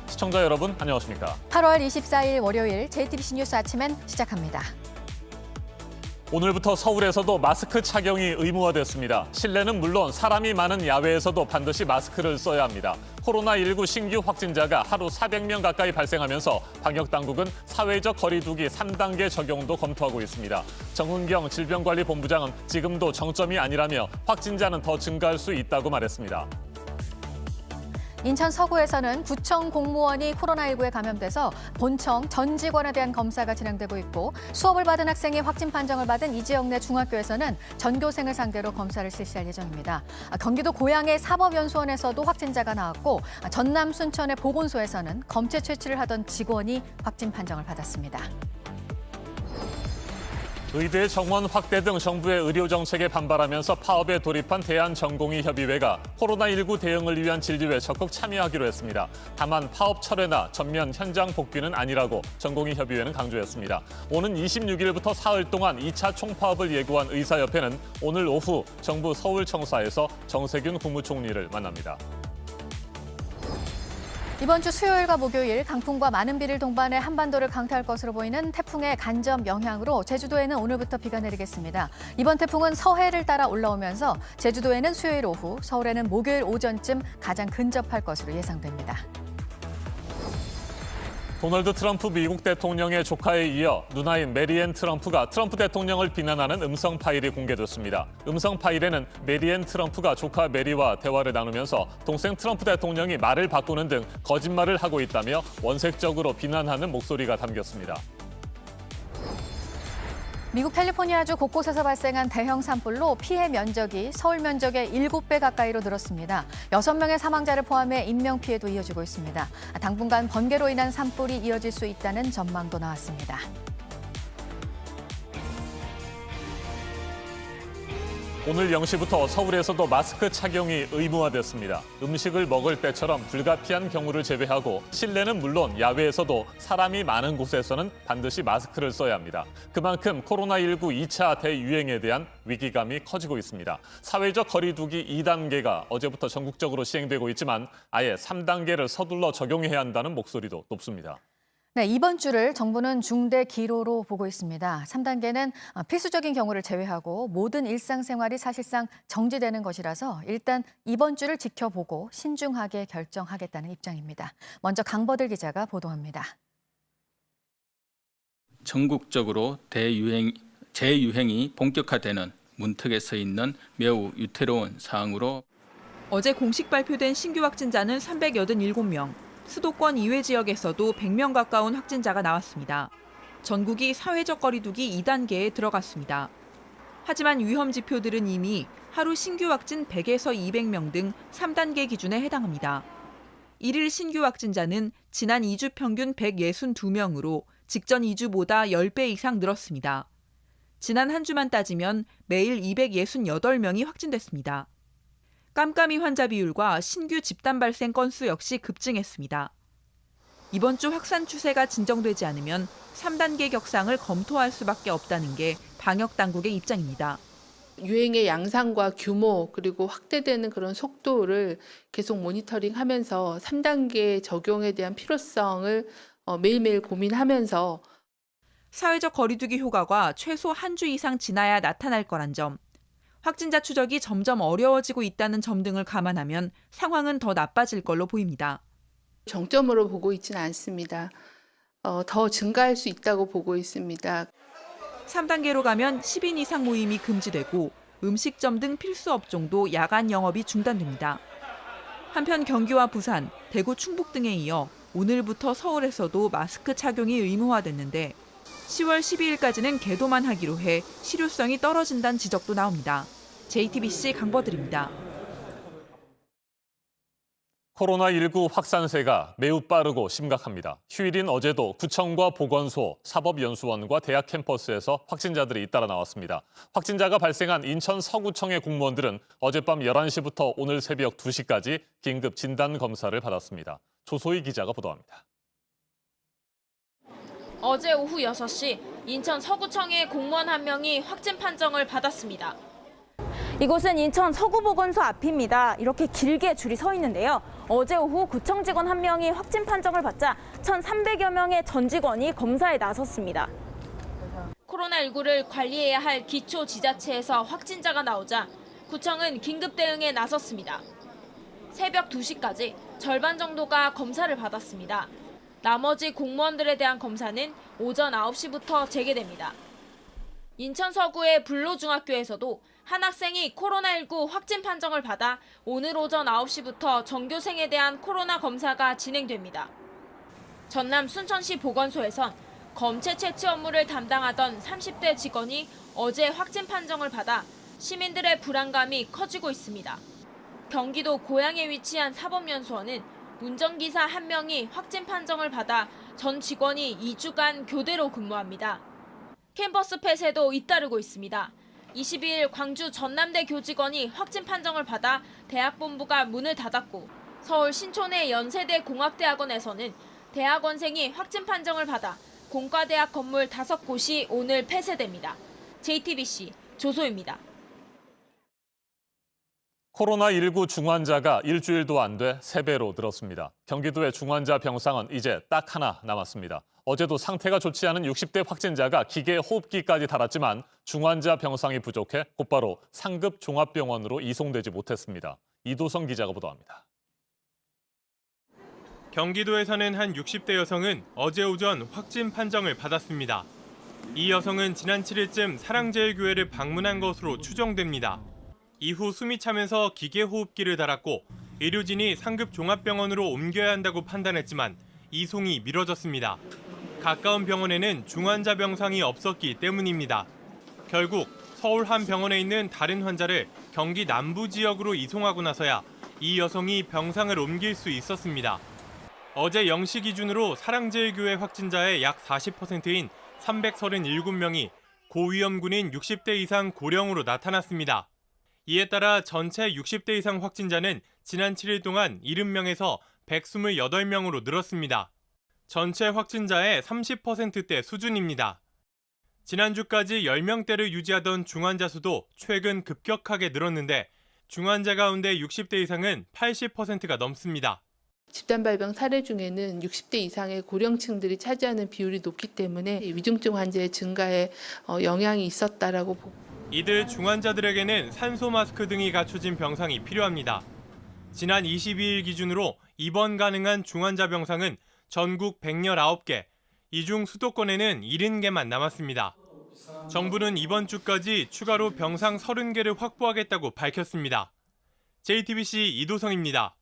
시청자 여러분, 안녕하십니까? 8월 24일 월요일 JTBC 뉴스 아침엔 시작합니다. 오늘부터 서울에서도 마스크 착용이 의무화됐습니다. 실내는 물론 사람이 많은 야외에서도 반드시 마스크를 써야 합니다. 코로나19 신규 확진자가 하루 400명 가까이 발생하면서 방역당국은 사회적 거리 두기 3단계 적용도 검토하고 있습니다. 정은경 질병관리본부장은 지금도 정점이 아니라며 확진자는 더 증가할 수 있다고 말했습니다. 인천 서구에서는 구청 공무원이 코로나19에 감염돼서 본청 전 직원에 대한 검사가 진행되고 있고 수업을 받은 학생이 확진 판정을 받은 이 지역 내 중학교에서는 전교생을 상대로 검사를 실시할 예정입니다. 경기도 고양의 사법연수원에서도 확진자가 나왔고 전남 순천의 보건소에서는 검체 채취를 하던 직원이 확진 판정을 받았습니다. 의대 정원 확대 등 정부의 의료 정책에 반발하면서 파업에 돌입한 대한전공의협의회가 코로나19 대응을 위한 진료에 적극 참여하기로 했습니다. 다만 파업 철회나 전면 현장 복귀는 아니라고 전공의협의회는 강조했습니다. 오는 26일부터 사흘 동안 2차 총파업을 예고한 의사협회는 오늘 오후 정부 서울청사에서 정세균 국무총리를 만납니다. 이번 주 수요일과 목요일 강풍과 많은 비를 동반해 한반도를 강타할 것으로 보이는 태풍의 간접 영향으로 제주도에는 오늘부터 비가 내리겠습니다. 이번 태풍은 서해를 따라 올라오면서 제주도에는 수요일 오후, 서울에는 목요일 오전쯤 가장 근접할 것으로 예상됩니다. 도널드 트럼프 미국 대통령의 조카에 이어 누나인 메리앤 트럼프가 트럼프 대통령을 비난하는 음성 파일이 공개됐습니다. 음성 파일에는 메리앤 트럼프가 조카 메리와 대화를 나누면서 동생 트럼프 대통령이 말을 바꾸는 등 거짓말을 하고 있다며 원색적으로 비난하는 목소리가 담겼습니다. 미국 캘리포니아주 곳곳에서 발생한 대형 산불로 피해 면적이 서울 면적의 7배 가까이로 늘었습니다. 6명의 사망자를 포함해 인명피해도 이어지고 있습니다. 당분간 번개로 인한 산불이 이어질 수 있다는 전망도 나왔습니다. 오늘 0시부터 서울에서도 마스크 착용이 의무화됐습니다. 음식을 먹을 때처럼 불가피한 경우를 제외하고 실내는 물론 야외에서도 사람이 많은 곳에서는 반드시 마스크를 써야 합니다. 그만큼 코로나19 2차 대유행에 대한 위기감이 커지고 있습니다. 사회적 거리 두기 2단계가 어제부터 전국적으로 시행되고 있지만 아예 3단계를 서둘러 적용해야 한다는 목소리도 높습니다. 네, 이번 주를 정부는 중대 기로로 보고 있습니다. 3단계는 필수적인 경우를 제외하고 모든 일상생활이 사실상 정지되는 것이라서 일단 이번 주를 지켜보고 신중하게 결정하겠다는 입장입니다. 먼저 강버들 기자가 보도합니다. 전국적으로 재유행이 본격화되는 문턱에 서 있는 매우 위태로운 상황으로 어제 공식 발표된 신규 확진자는 387명. 수도권 이외 지역에서도 100명 가까운 확진자가 나왔습니다. 전국이 사회적 거리 두기 2단계에 들어갔습니다. 하지만 위험 지표들은 이미 하루 신규 확진 100에서 200명 등 3단계 기준에 해당합니다. 1일 신규 확진자는 지난 2주 평균 162명으로 직전 2주보다 10배 이상 늘었습니다. 지난 한 주만 따지면 매일 268명이 확진됐습니다. 깜깜이 환자 비율과 신규 집단 발생 건수 역시 급증했습니다. 이번 주 확산 추세가 진정되지 않으면 3단계 격상을 검토할 수밖에 없다는 게 방역 당국의 입장입니다. 유행의 양상과 규모 그리고 확대되는 그런 속도를 계속 모니터링하면서 3단계 적용에 대한 필요성을 매일매일 고민하면서 사회적 거리두기 효과가 최소 한 주 이상 지나야 나타날 거란 점, 확진자 추적이 점점 어려워지고 있다는 점 등을 감안하면 상황은 더 나빠질 걸로 보입니다. 정점으로 보고 있지는 않습니다. 더 증가할 수 있다고 보고 있습니다. 3단계로 가면 10인 이상 모임이 금지되고 음식점 등 필수 업종도 야간 영업이 중단됩니다. 한편 경기와 부산, 대구, 충북 등에 이어 오늘부터 서울에서도 마스크 착용이 의무화됐는데 10월 12일까지는 계도만 하기로 해 실효성이 떨어진다는 지적도 나옵니다. JTBC 강버들입니다. 코로나19 확산세가 매우 빠르고 심각합니다. 휴일인 어제도 구청과 보건소, 사법연수원과 대학 캠퍼스에서 확진자들이 잇따라 나왔습니다. 확진자가 발생한 인천 서구청의 공무원들은 어젯밤 11시부터 오늘 새벽 2시까지 긴급 진단검사를 받았습니다. 조소희 기자가 보도합니다. 어제 오후 6시 인천 서구청의 공무원 한 명이 확진 판정을 받았습니다. 이곳은 인천 서구보건소 앞입니다. 이렇게 길게 줄이 서 있는데요. 어제 오후 구청 직원 한 명이 확진 판정을 받자 1,300여 명의 전 직원이 검사에 나섰습니다. 코로나19를 관리해야 할 기초지자체에서 확진자가 나오자 구청은 긴급 대응에 나섰습니다. 새벽 2시까지 절반 정도가 검사를 받았습니다. 나머지 공무원들에 대한 검사는 오전 9시부터 재개됩니다. 인천 서구의 불로중학교에서도 한 학생이 코로나19 확진 판정을 받아 오늘 오전 9시부터 전교생에 대한 코로나 검사가 진행됩니다. 전남 순천시 보건소에선 검체 채취 업무를 담당하던 30대 직원이 어제 확진 판정을 받아 시민들의 불안감이 커지고 있습니다. 경기도 고양에 위치한 사법연수원은 운전기사 1명이 확진 판정을 받아 전 직원이 2주간 교대로 근무합니다. 캠퍼스 폐쇄도 잇따르고 있습니다. 22일 광주 전남대 교직원이 확진 판정을 받아 대학 본부가 문을 닫았고 서울 신촌의 연세대 공학대학원에서는 대학원생이 확진 판정을 받아 공과대학 건물 5곳이 오늘 폐쇄됩니다. JTBC 조소입니다. 코로나19 중환자가 일주일도 안 돼 3배로 늘었습니다. 경기도의 중환자 병상은 이제 딱 하나 남았습니다. 어제도 상태가 좋지 않은 60대 확진자가 기계 호흡기까지 달았지만 중환자 병상이 부족해 곧바로 상급 종합병원으로 이송되지 못했습니다. 이도성 기자가 보도합니다. 경기도에서는 한 60대 여성은 어제 오전 확진 판정을 받았습니다. 이 여성은 지난 7일쯤 사랑제일교회를 방문한 것으로 추정됩니다. 이후 숨이 차면서 기계 호흡기를 달았고 의료진이 상급 종합병원으로 옮겨야 한다고 판단했지만 이송이 미뤄졌습니다. 가까운 병원에는 중환자 병상이 없었기 때문입니다. 결국 서울 한 병원에 있는 다른 환자를 경기 남부 지역으로 이송하고 나서야 이 여성이 병상을 옮길 수 있었습니다. 어제 0시 기준으로 사랑제일교회 확진자의 약 40%인 337명이 고위험군인 60대 이상 고령으로 나타났습니다. 이에 따라 전체 60대 이상 확진자는 지난 7일 동안 70명에서 128명으로 늘었습니다. 전체 확진자의 30%대 수준입니다. 지난주까지 10명대를 유지하던 중환자 수도 최근 급격하게 늘었는데 중환자 가운데 60대 이상은 80%가 넘습니다. 집단 발병 사례 중에는 60대 이상의 고령층들이 차지하는 비율이 높기 때문에 위중증 환자의 증가에 영향이 있었다라고 보고 이들 중환자들에게는 산소 마스크 등이 갖춰진 병상이 필요합니다. 지난 22일 기준으로 입원 가능한 중환자 병상은 전국 119개, 이 중 수도권에는 70개만 남았습니다. 정부는 이번 주까지 추가로 병상 30개를 확보하겠다고 밝혔습니다. JTBC 이도성입니다.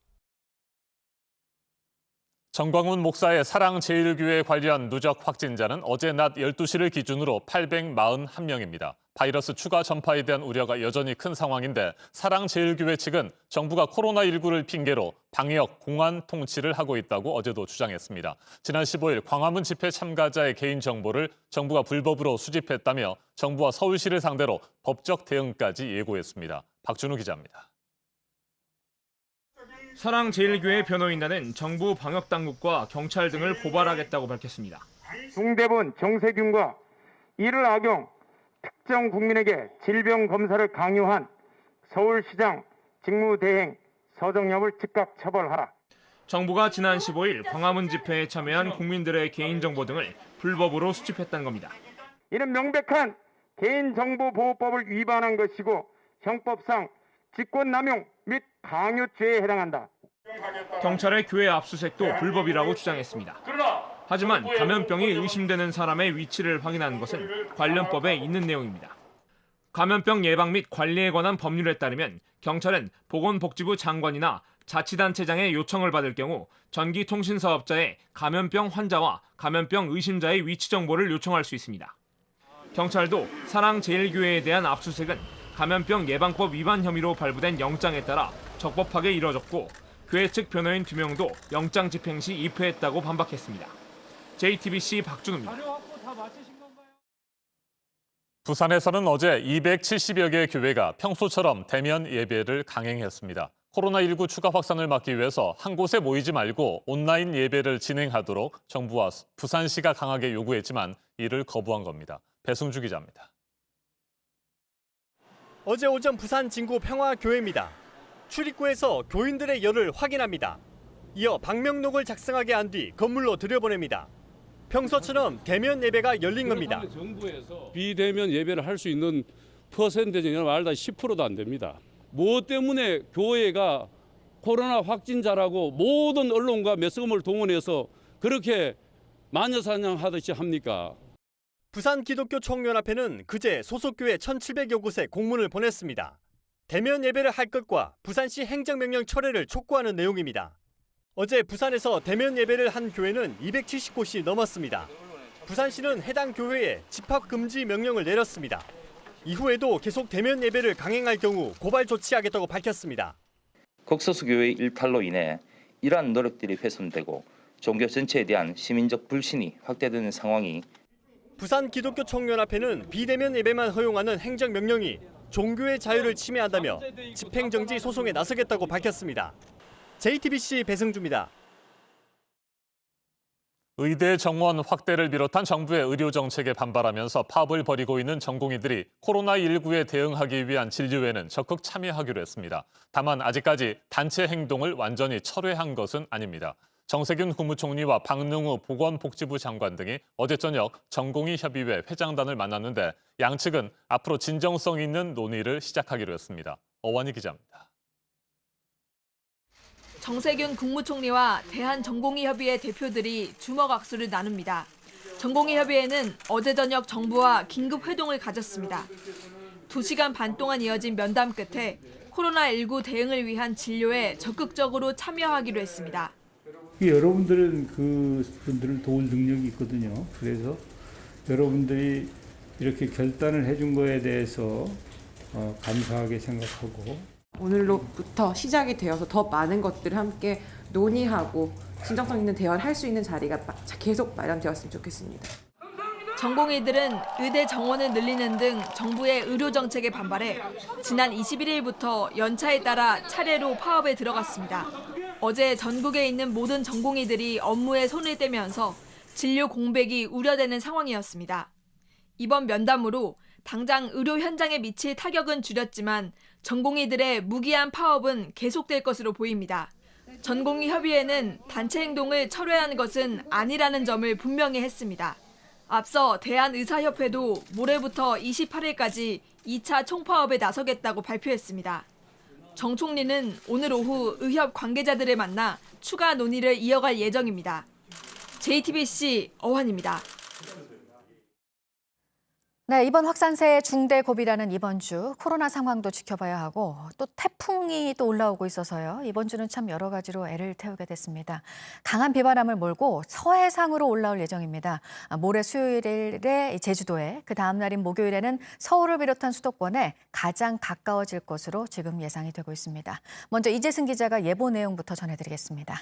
정광훈 목사의 사랑제일교회 관련 누적 확진자는 어제 낮 12시를 기준으로 841명입니다. 바이러스 추가 전파에 대한 우려가 여전히 큰 상황인데 사랑제일교회 측은 정부가 코로나19를 핑계로 방역, 공안 통치를 하고 있다고 어제도 주장했습니다. 지난 15일 광화문 집회 참가자의 개인정보를 정부가 불법으로 수집했다며 정부와 서울시를 상대로 법적 대응까지 예고했습니다. 박준우 기자입니다. 사랑제일교회 변호인단은 정부 방역당국과 경찰 등을 고발하겠다고 밝혔습니다. 중대본 정세균과 이를 악용, 특정 국민에게 질병 검사를 강요한 서울시장 직무대행 서정엽을 즉각 처벌하라. 정부가 지난 15일 광화문 집회에 참여한 국민들의 개인정보 등을 불법으로 수집했다는 겁니다. 이는 명백한 개인정보보호법을 위반한 것이고 형법상 직권남용 및 강요죄에 해당한다. 경찰의 교회 압수수색도 불법이라고 주장했습니다. 하지만 감염병이 의심되는 사람의 위치를 확인하는 것은 관련법에 있는 내용입니다. 감염병 예방 및 관리에 관한 법률에 따르면 경찰은 보건복지부 장관이나 자치단체장의 요청을 받을 경우 전기통신사업자의 감염병 환자와 감염병 의심자의 위치 정보를 요청할 수 있습니다. 경찰도 사랑제일교회에 대한 압수수색은 감염병 예방법 위반 혐의로 발부된 영장에 따라 적법하게 이뤄졌고 교회 측 변호인 2명도 영장 집행 시 입회했다고 반박했습니다. JTBC 박준우입니다. 부산에서는 어제 270여 개의 교회가 평소처럼 대면 예배를 강행했습니다. 코로나19 추가 확산을 막기 위해서 한 곳에 모이지 말고 온라인 예배를 진행하도록 정부와 부산시가 강하게 요구했지만 이를 거부한 겁니다. 배승주 기자입니다. 어제 오전 부산 진구 평화교회입니다. 출입구에서 교인들의 열을 확인합니다. 이어 방명록을 작성하게 한 뒤 건물로 들여보냅니다. 평소처럼 대면 예배가 열린 겁니다. 비대면 예배를 할 수 있는 퍼센테이지가 말다 10%도 안 됩니다. 뭐 때문에 교회가 코로나 확진자라고 모든 언론과 매스컴을 동원해서 그렇게 마녀사냥하듯이 합니까? 부산기독교총연합회는 그제 소속교회 1,700여 곳에 공문을 보냈습니다. 대면 예배를 할 것과 부산시 행정명령 철회를 촉구하는 내용입니다. 어제 부산에서 대면 예배를 한 교회는 270곳이 넘었습니다. 부산시는 해당 교회에 집합금지 명령을 내렸습니다. 이후에도 계속 대면 예배를 강행할 경우 고발 조치하겠다고 밝혔습니다. 극소수 교회의 일탈로 인해 이러한 노력들이 훼손되고 종교 전체에 대한 시민적 불신이 확대되는 상황이 부산기독교총연합회는 비대면 예배만 허용하는 행정명령이 종교의 자유를 침해한다며 집행정지 소송에 나서겠다고 밝혔습니다. JTBC 배승주입니다. 의대 정원 확대를 비롯한 정부의 의료 정책에 반발하면서 파업을 벌이고 있는 전공의들이 코로나19에 대응하기 위한 진료에는 적극 참여하기로 했습니다. 다만 아직까지 단체 행동을 완전히 철회한 것은 아닙니다. 정세균 국무총리와 박능우 보건복지부 장관 등이 어제 저녁 전공의협의회 회장단을 만났는데 양측은 앞으로 진정성 있는 논의를 시작하기로 했습니다. 어원희 기자입니다. 정세균 국무총리와 대한전공의협의회 대표들이 주먹 악수를 나눕니다. 전공의협의회는 어제 저녁 정부와 긴급 회동을 가졌습니다. 2시간 반 동안 이어진 면담 끝에 코로나19 대응을 위한 진료에 적극적으로 참여하기로 했습니다. 여러분들은 그분들을 도울 능력이 있거든요. 그래서 여러분들이 이렇게 결단을 해준 거에 대해서 감사하게 생각하고 오늘로부터 시작이 되어서 더 많은 것들을 함께 논의하고 진정성 있는 대화를 할 수 있는 자리가 계속 마련되었으면 좋겠습니다. 전공의들은 의대 정원을 늘리는 등 정부의 의료 정책에 반발해 지난 21일부터 연차에 따라 차례로 파업에 들어갔습니다. 어제 전국에 있는 모든 전공의들이 업무에 손을 떼면서 진료 공백이 우려되는 상황이었습니다. 이번 면담으로 당장 의료 현장에 미칠 타격은 줄였지만 전공의들의 무기한 파업은 계속될 것으로 보입니다. 전공의 협의회는 단체 행동을 철회한 것은 아니라는 점을 분명히 했습니다. 앞서 대한의사협회도 모레부터 28일까지 2차 총파업에 나서겠다고 발표했습니다. 정 총리는 오늘 오후 의협 관계자들을 만나 추가 논의를 이어갈 예정입니다. JTBC 어환입니다. 네, 이번 확산세의 중대 고비라는 이번 주 코로나 상황도 지켜봐야 하고 또 태풍이 또 올라오고 있어서요. 이번 주는 참 여러 가지로 애를 태우게 됐습니다. 강한 비바람을 몰고 서해상으로 올라올 예정입니다. 모레 수요일에 제주도에 그 다음 날인 목요일에는 서울을 비롯한 수도권에 가장 가까워질 것으로 지금 예상이 되고 있습니다. 먼저 이재승 기자가 예보 내용부터 전해드리겠습니다.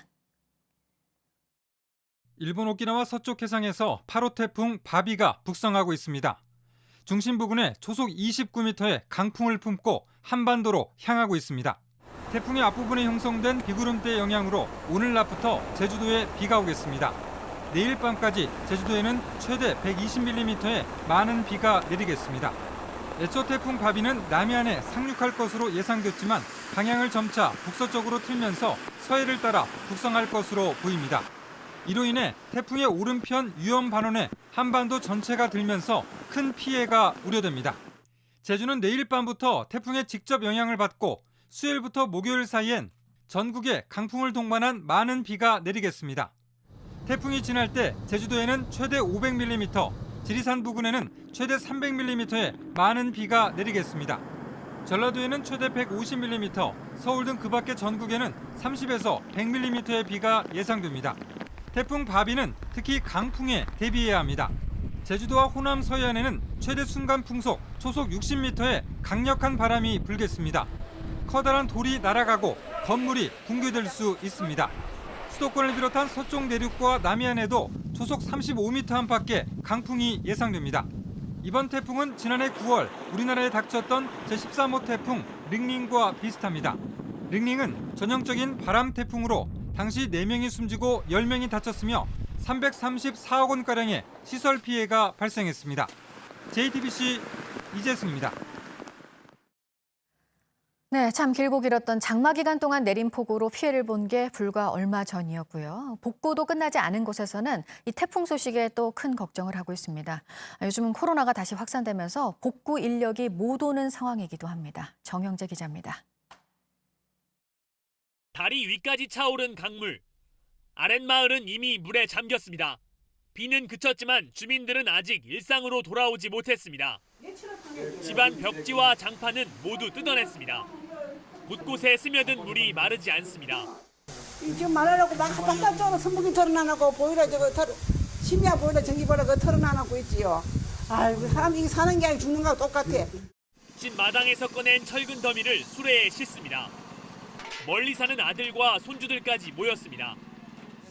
일본 오키나와 서쪽 해상에서 8호 태풍 바비가 북상하고 있습니다. 중심 부근에 초속 29m의 강풍을 품고 한반도로 향하고 있습니다. 태풍의 앞부분에 형성된 비구름대의 영향으로 오늘 낮부터 제주도에 비가 오겠습니다. 내일 밤까지 제주도에는 최대 120mm의 많은 비가 내리겠습니다. 애초 태풍 바비는 남해안에 상륙할 것으로 예상됐지만 방향을 점차 북서쪽으로 틀면서 서해를 따라 북상할 것으로 보입니다. 이로 인해 태풍의 오른편 위험 반원에 한반도 전체가 들면서 큰 피해가 우려됩니다. 제주는 내일 밤부터 태풍의 직접 영향을 받고 수요일부터 목요일 사이엔 전국에 강풍을 동반한 많은 비가 내리겠습니다. 태풍이 지날 때 제주도에는 최대 500mm, 지리산 부근에는 최대 300mm의 많은 비가 내리겠습니다. 전라도에는 최대 150mm, 서울 등 그 밖의 전국에는 30에서 100mm의 비가 예상됩니다. 태풍 바비는 특히 강풍에 대비해야 합니다. 제주도와 호남 서해안에는 최대 순간 풍속 초속 60m의 강력한 바람이 불겠습니다. 커다란 돌이 날아가고 건물이 붕괴될 수 있습니다. 수도권을 비롯한 서쪽 내륙과 남해안에도 초속 35m 안팎의 강풍이 예상됩니다. 이번 태풍은 지난해 9월 우리나라에 닥쳤던 제13호 태풍 링링과 비슷합니다. 링링은 전형적인 바람 태풍으로 당시 4명이 숨지고 10명이 다쳤으며 334억 원가량의 시설 피해가 발생했습니다. JTBC 이재승입니다. 네, 참 길고 길었던 장마 기간 동안 내린 폭우로 피해를 본 게 불과 얼마 전이었고요. 복구도 끝나지 않은 곳에서는 이 태풍 소식에 또 큰 걱정을 하고 있습니다. 요즘은 코로나가 다시 확산되면서 복구 인력이 못 오는 상황이기도 합니다. 정영재 기자입니다. 다리 위까지 차오른 강물. 아랫마을은 이미 물에 잠겼습니다. 비는 그쳤지만 주민들은 아직 일상으로 돌아오지 못했습니다. 집안 벽지와 장판은 모두 뜯어냈습니다. 곳곳에 스며든 물이 마르지 않습니다. 지금 말하려고 막 바깥쪽으로 선풍기 털어놔놓고 보일러 심야 보일러 전기 보일러 털어놔놓고 있지요. 아이고 사람이 사는 게 아니고 죽는 거하고 똑같아. 집 마당에서 꺼낸 철근 더미를 수레에 싣습니다. 멀리 사는 아들과 손주들까지 모였습니다.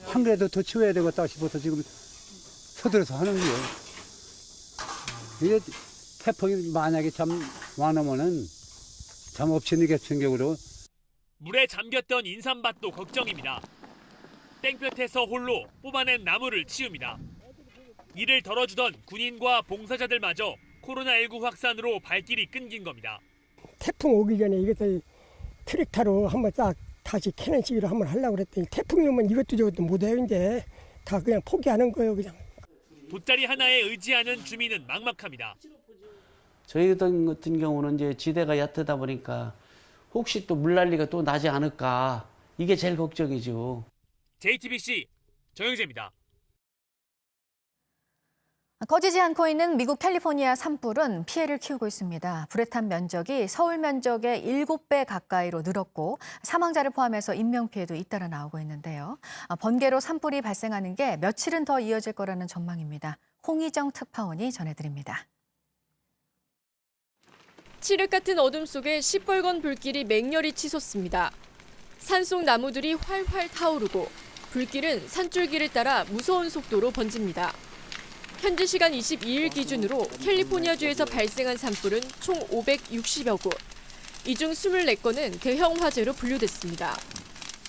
한 개라도 더 치워야 되겠다 싶어서 지금 서둘러서 하는 거예요. 이게 태풍이 만약에 참 많으면은 참 없이는 게 충격으로. 물에 잠겼던 인삼밭도 걱정입니다. 땡볕에서 홀로 뽑아낸 나무를 치웁니다. 이를 덜어주던 군인과 봉사자들마저 코로나19 확산으로 발길이 끊긴 겁니다. 태풍 오기 전에 이것을 트랙터로 한번 싹 다시 캐는 시기로 한번 하려고 그랬더니 태풍이 오면 이것도 저것도 못해요. 이제 다 그냥 포기하는 거예요. 그냥. 돗자리 하나에 의지하는 주민은 막막합니다. 저희 같은 경우는 이제 지대가 얕다 보니까 혹시 또 물난리가 또 나지 않을까, 이게 제일 걱정이죠. JTBC 정영재입니다. 꺼지지 않고 있는 미국 캘리포니아 산불은 피해를 키우고 있습니다. 불에 탄 면적이 서울 면적의 7배 가까이로 늘었고 사망자를 포함해서 인명피해도 잇따라 나오고 있는데요. 번개로 산불이 발생하는 게 며칠은 더 이어질 거라는 전망입니다. 홍희정 특파원이 전해드립니다. 칠흑 같은 어둠 속에 시뻘건 불길이 맹렬히 치솟습니다. 산속 나무들이 활활 타오르고 불길은 산줄기를 따라 무서운 속도로 번집니다. 현지 시간 22일 기준으로 캘리포니아주에서 발생한 산불은 총 560여 곳. 이 중 24건은 대형 화재로 분류됐습니다.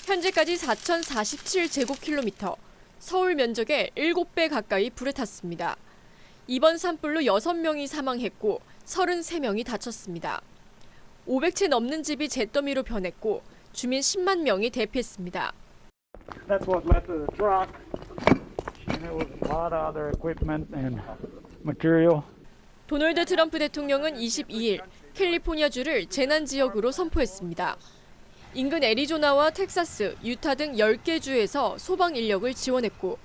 현재까지 4,047제곱킬로미터, 서울 면적의 7배 가까이 불에 탔습니다. 이번 산불로 6명이 사망했고 33명이 다쳤습니다. 500채 넘는 집이 잿더미로 변했고 주민 10만 명이 대피했습니다. That's what led to the truck. And it was a lot of other equipment and material. 도널드 트럼프 대통령은 22일 캘리포니아주를 재난 지역으로 선포했습니다. 인근 애리조나와 텍사스, 유타 등 10개 주에서 소방 인력을 지원했고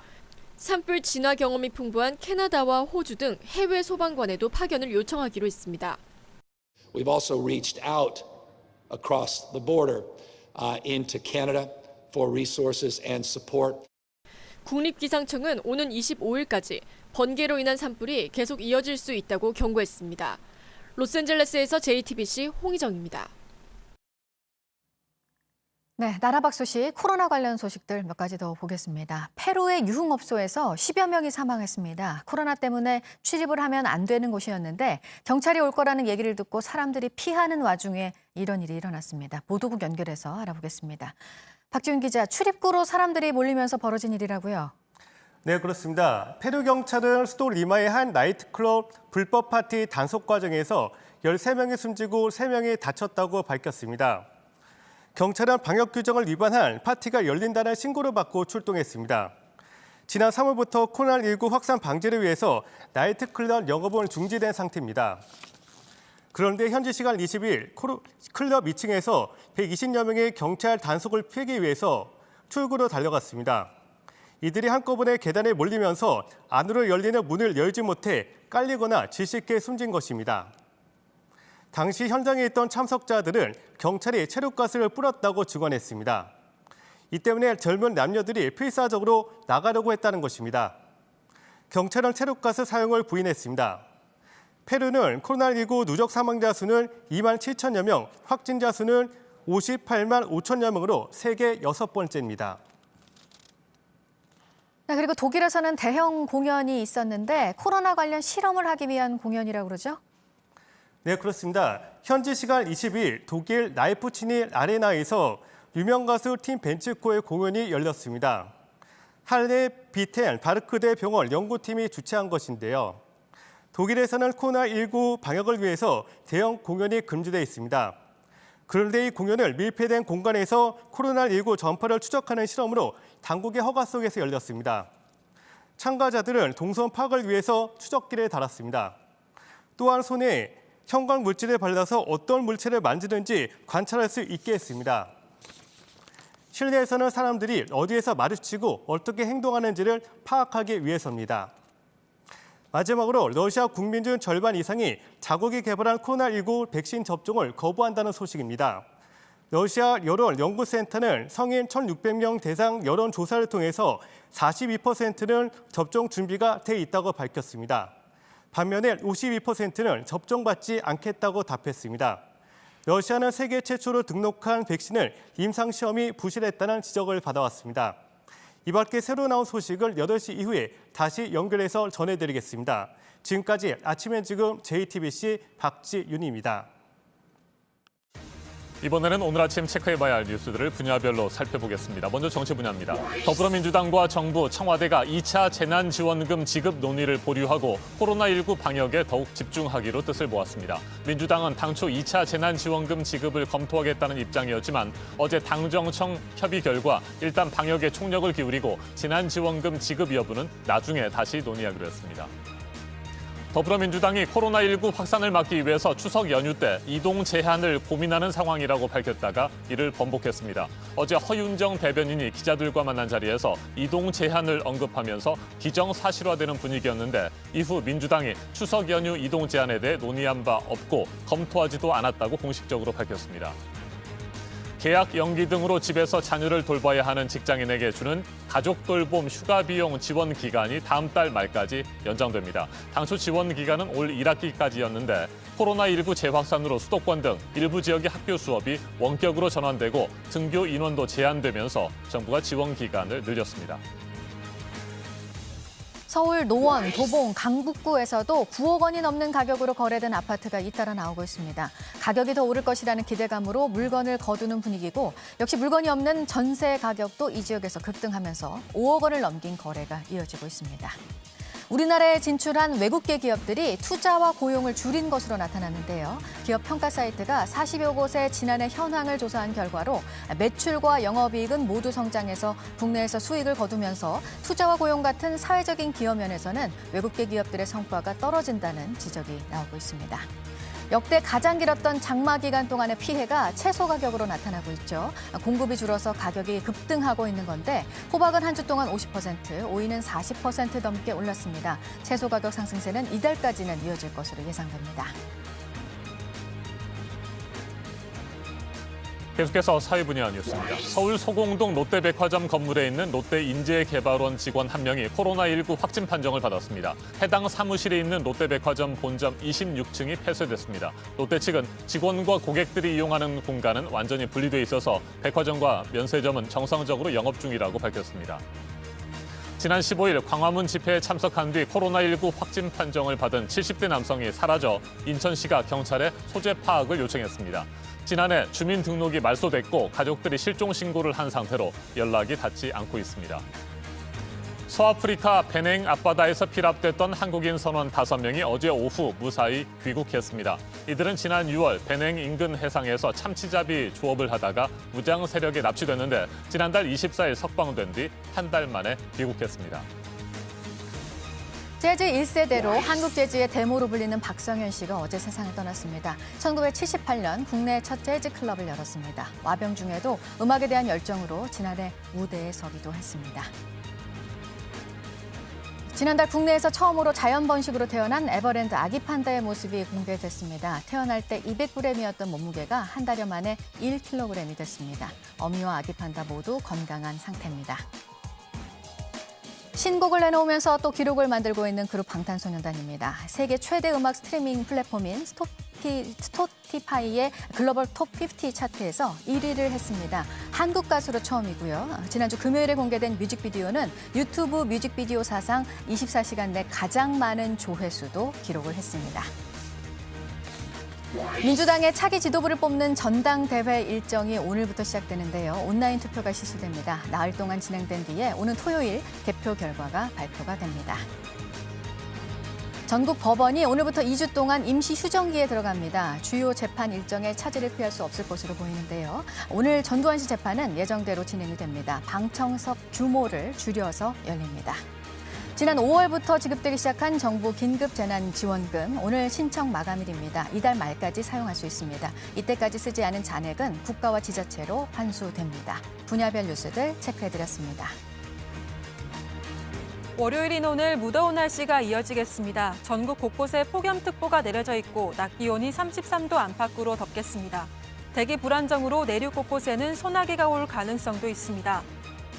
산불 진화 경험이 풍부한 캐나다와 호주 등 해외 소방관에도 파견을 요청하기로 했습니다. We've also reached out across the border into Canada for resources and support. 국립기상청은 오는 25일까지 번개로 인한 산불이 계속 이어질 수 있다고 경고했습니다. 로스앤젤레스에서 JTBC 홍희정입니다. 네, 나라 밖 소식, 코로나 관련 소식들 몇 가지 더 보겠습니다. 페루의 유흥업소에서 10여 명이 사망했습니다. 코로나 때문에 출입을 하면 안 되는 곳이었는데 경찰이 올 거라는 얘기를 듣고 사람들이 피하는 와중에 이런 일이 일어났습니다. 보도국 연결해서 알아보겠습니다. 박지훈 기자, 출입구로 사람들이 몰리면서 벌어진 일이라고요? 네, 그렇습니다. 페루 경찰은 수도 리마의 한 나이트클럽 불법 파티 단속 과정에서 13명이 숨지고 3명이 다쳤다고 밝혔습니다. 경찰은 방역 규정을 위반한 파티가 열린다는 신고를 받고 출동했습니다. 지난 3월부터 코로나19 확산 방지를 위해서 나이트클럽 영업은 중지된 상태입니다. 그런데 현지 시간 20일 클럽 2층에서 120여 명의 경찰 단속을 피하기 위해서 출구로 달려갔습니다. 이들이 한꺼번에 계단에 몰리면서 안으로 열리는 문을 열지 못해 깔리거나 질식해 숨진 것입니다. 당시 현장에 있던 참석자들은 경찰이 체류가스를 뿌렸다고 증언했습니다. 이 때문에 젊은 남녀들이 필사적으로 나가려고 했다는 것입니다. 경찰은 체류가스 사용을 부인했습니다. 페루는 코로나19 누적 사망자 수는 2만 7천여 명, 확진자 수는 58만 5천여 명으로 세계 6번째입니다. 네, 그리고 독일에서는 대형 공연이 있었는데 코로나 관련 실험을 하기 위한 공연이라고 그러죠? 네, 그렇습니다. 현지 시간 20일 독일 라이프치히 아레나에서 유명 가수 팀 벤츠코의 공연이 열렸습니다. 할레 비텐 바르크대 병원 연구팀이 주최한 것인데요. 독일에서는 코로나19 방역을 위해서 대형 공연이 금지돼 있습니다. 그런데 이 공연을 밀폐된 공간에서 코로나19 전파를 추적하는 실험으로 당국의 허가 속에서 열렸습니다. 참가자들은 동선 파악을 위해서 추적기를 달았습니다. 또한 손에 형광 물질을 발라서 어떤 물체를 만지는지 관찰할 수 있게 했습니다. 실내에서는 사람들이 어디에서 마주치고 어떻게 행동하는지를 파악하기 위해서입니다. 마지막으로 러시아 국민 중 절반 이상이 자국이 개발한 코로나19 백신 접종을 거부한다는 소식입니다. 러시아 여론연구센터는 성인 1,600명 대상 여론조사를 통해서 42%는 접종 준비가 돼 있다고 밝혔습니다. 반면에 52%는 접종받지 않겠다고 답했습니다. 러시아는 세계 최초로 등록한 백신을 임상시험이 부실했다는 지적을 받아왔습니다. 이 밖에 새로 나온 소식을 8시 이후에 다시 연결해서 전해드리겠습니다. 지금까지 아침엔 지금 JTBC 박지윤입니다. 이번에는 오늘 아침 체크해봐야 할 뉴스들을 분야별로 살펴보겠습니다. 먼저 정치 분야입니다. 더불어민주당과 정부, 청와대가 2차 재난지원금 지급 논의를 보류하고 코로나19 방역에 더욱 집중하기로 뜻을 모았습니다. 민주당은 당초 2차 재난지원금 지급을 검토하겠다는 입장이었지만 어제 당정청 협의 결과 일단 방역에 총력을 기울이고 재난지원금 지급 여부는 나중에 다시 논의하기로 했습니다. 더불어민주당이 코로나19 확산을 막기 위해서 추석 연휴 때 이동 제한을 고민하는 상황이라고 밝혔다가 이를 번복했습니다. 어제 허윤정 대변인이 기자들과 만난 자리에서 이동 제한을 언급하면서 기정사실화되는 분위기였는데 이후 민주당이 추석 연휴 이동 제한에 대해 논의한 바 없고 검토하지도 않았다고 공식적으로 밝혔습니다. 계약 연기 등으로 집에서 자녀를 돌봐야 하는 직장인에게 주는 가족 돌봄 휴가 비용 지원 기간이 다음 달 말까지 연장됩니다. 당초 지원 기간은 올 1학기까지였는데 코로나19 재확산으로 수도권 등 일부 지역의 학교 수업이 원격으로 전환되고 등교 인원도 제한되면서 정부가 지원 기간을 늘렸습니다. 서울 노원, 도봉, 강북구에서도 9억 원이 넘는 가격으로 거래된 아파트가 잇따라 나오고 있습니다. 가격이 더 오를 것이라는 기대감으로 물건을 거두는 분위기고 역시 물건이 없는 전세 가격도 이 지역에서 급등하면서 5억 원을 넘긴 거래가 이어지고 있습니다. 우리나라에 진출한 외국계 기업들이 투자와 고용을 줄인 것으로 나타났는데요. 기업 평가 사이트가 40여 곳의 지난해 현황을 조사한 결과로 매출과 영업이익은 모두 성장해서 국내에서 수익을 거두면서 투자와 고용 같은 사회적인 기업 면에서는 외국계 기업들의 성과가 떨어진다는 지적이 나오고 있습니다. 역대 가장 길었던 장마 기간 동안의 피해가 채소 가격으로 나타나고 있죠. 공급이 줄어서 가격이 급등하고 있는 건데 호박은 한 주 동안 50%, 오이는 40% 넘게 올랐습니다. 채소 가격 상승세는 이달까지는 이어질 것으로 예상됩니다. 계속해서 사회 분야 뉴스입니다. 서울 소공동 롯데백화점 건물에 있는 롯데인재개발원 직원 1명이 코로나19 확진 판정을 받았습니다. 해당 사무실에 있는 롯데백화점 본점 26층이 폐쇄됐습니다. 롯데 측은 직원과 고객들이 이용하는 공간은 완전히 분리돼 있어서 백화점과 면세점은 정상적으로 영업 중이라고 밝혔습니다. 지난 15일 광화문 집회에 참석한 뒤 코로나19 확진 판정을 받은 70대 남성이 사라져 인천시가 경찰에 소재 파악을 요청했습니다. 지난해 주민등록이 말소됐고 가족들이 실종 신고를 한 상태로 연락이 닿지 않고 있습니다. 서아프리카 베냉 앞바다에서 피랍됐던 한국인 선원 5명이 어제 오후 무사히 귀국했습니다. 이들은 지난 6월 베냉 인근 해상에서 참치잡이 조업을 하다가 무장 세력에 납치됐는데 지난달 24일 석방된 뒤 한 달 만에 귀국했습니다. 재즈 1세대로 한국 재즈의 데모로 불리는 박성현 씨가 어제 세상을 떠났습니다. 1978년 국내 첫 재즈 클럽을 열었습니다. 와병 중에도 음악에 대한 열정으로 지난해 무대에 서기도 했습니다. 지난달 국내에서 처음으로 자연 번식으로 태어난 에버랜드 아기 판다의 모습이 공개됐습니다. 태어날 때 200g이었던 몸무게가 한 달여 만에 1kg이 됐습니다. 어미와 아기 판다 모두 건강한 상태입니다. 신곡을 내놓으면서 또 기록을 만들고 있는 그룹 방탄소년단입니다. 세계 최대 음악 스트리밍 플랫폼인 스포티파이의 글로벌 톱 50 차트에서 1위를 했습니다. 한국 가수로 처음이고요. 지난주 금요일에 공개된 뮤직비디오는 유튜브 뮤직비디오 사상 24시간 내 가장 많은 조회수도 기록을 했습니다. 민주당의 차기 지도부를 뽑는 전당대회 일정이 오늘부터 시작되는데요. 온라인 투표가 실시됩니다. 나흘 동안 진행된 뒤에 오는 토요일 개표 결과가 발표가 됩니다. 전국 법원이 오늘부터 2주 동안 임시 휴정기에 들어갑니다. 주요 재판 일정에 차질을 피할 수 없을 것으로 보이는데요. 오늘 전두환 씨 재판은 예정대로 진행이 됩니다. 방청석 규모를 줄여서 열립니다. 지난 5월부터 지급되기 시작한 정부 긴급재난지원금, 오늘 신청 마감일입니다. 이달 말까지 사용할 수 있습니다. 이때까지 쓰지 않은 잔액은 국가와 지자체로 환수됩니다. 분야별 뉴스들 체크해드렸습니다. 월요일인 오늘 무더운 날씨가 이어지겠습니다. 전국 곳곳에 폭염특보가 내려져 있고 낮 기온이 33도 안팎으로 덥겠습니다. 대기 불안정으로 내륙 곳곳에는 소나기가 올 가능성도 있습니다.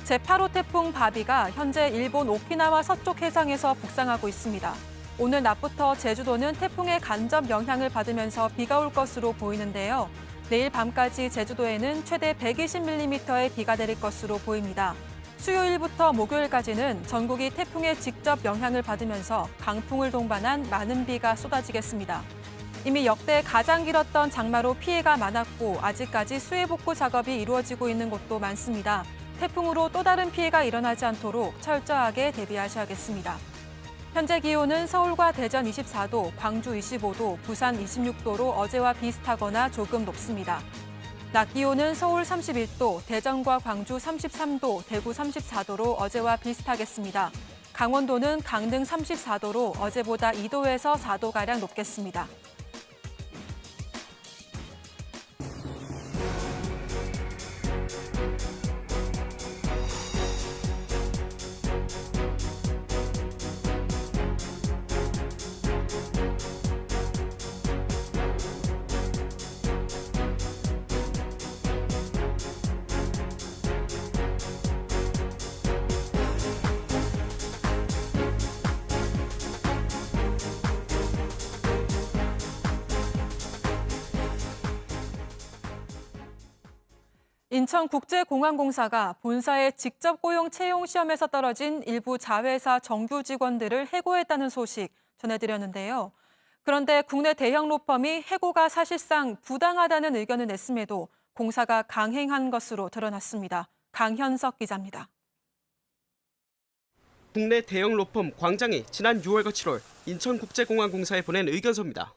제8호 태풍 바비가 현재 일본 오키나와 서쪽 해상에서 북상하고 있습니다. 오늘 낮부터 제주도는 태풍의 간접 영향을 받으면서 비가 올 것으로 보이는데요. 내일 밤까지 제주도에는 최대 120mm의 비가 내릴 것으로 보입니다. 수요일부터 목요일까지는 전국이 태풍의 직접 영향을 받으면서 강풍을 동반한 많은 비가 쏟아지겠습니다. 이미 역대 가장 길었던 장마로 피해가 많았고 아직까지 수해 복구 작업이 이루어지고 있는 곳도 많습니다. 태풍으로 또 다른 피해가 일어나지 않도록 철저하게 대비하셔야겠습니다. 현재 기온은 서울과 대전 24도, 광주 25도, 부산 26도로 어제와 비슷하거나 조금 높습니다. 낮 기온은 서울 31도, 대전과 광주 33도, 대구 34도로 어제와 비슷하겠습니다. 강원도는 강릉 34도로 어제보다 2도에서 4도가량 높겠습니다. 인천국제공항공사가 본사의 직접 고용 채용 시험에서 떨어진 일부 자회사 정규 직원들을 해고했다는 소식 전해드렸는데요. 그런데 국내 대형 로펌이 해고가 사실상 부당하다는 의견을 냈음에도 공사가 강행한 것으로 드러났습니다. 강현석 기자입니다. 국내 대형 로펌 광장이 지난 6월과 7월 인천국제공항공사에 보낸 의견서입니다.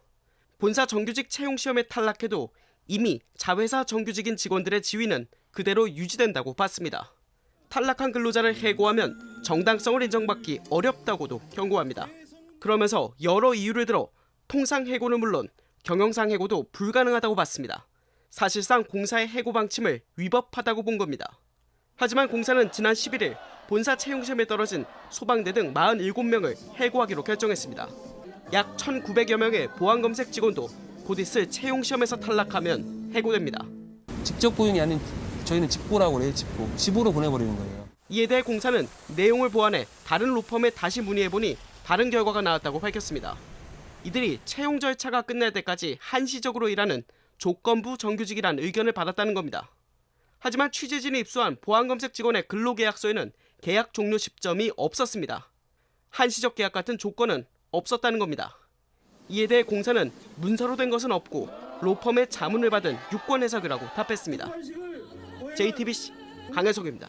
본사 정규직 채용 시험에 탈락해도 이미 자회사 정규직인 직원들의 지위는 그대로 유지된다고 봤습니다. 탈락한 근로자를 해고하면 정당성을 인정받기 어렵다고도 경고합니다. 그러면서 여러 이유를 들어 통상 해고는 물론 경영상 해고도 불가능하다고 봤습니다. 사실상 공사의 해고 방침을 위법하다고 본 겁니다. 하지만 공사는 지난 11일 본사 채용 시험에 떨어진 소방대 등 47명을 해고하기로 결정했습니다. 약 1,900여 명의 보안검색 직원도 곧 있을 채용 시험에서 탈락하면 해고됩니다. 직접 고용이 아닌 저희는 집고라고 그래요. 집으로 보내버리는 거예요. 이에 대해 공사는 내용을 보완해 다른 로펌에 다시 문의해보니 다른 결과가 나왔다고 밝혔습니다. 이들이 채용 절차가 끝날 때까지 한시적으로 일하는 조건부 정규직이란 의견을 받았다는 겁니다. 하지만 취재진이 입수한 보안검색 직원의 근로계약서에는 계약 종료 시점이 없었습니다. 한시적 계약 같은 조건은 없었다는 겁니다. 이에 대해 공사는 문서로 된 것은 없고 로펌의 자문을 받은 유권 해석이라고 답했습니다. JTBC 강혜석입니다.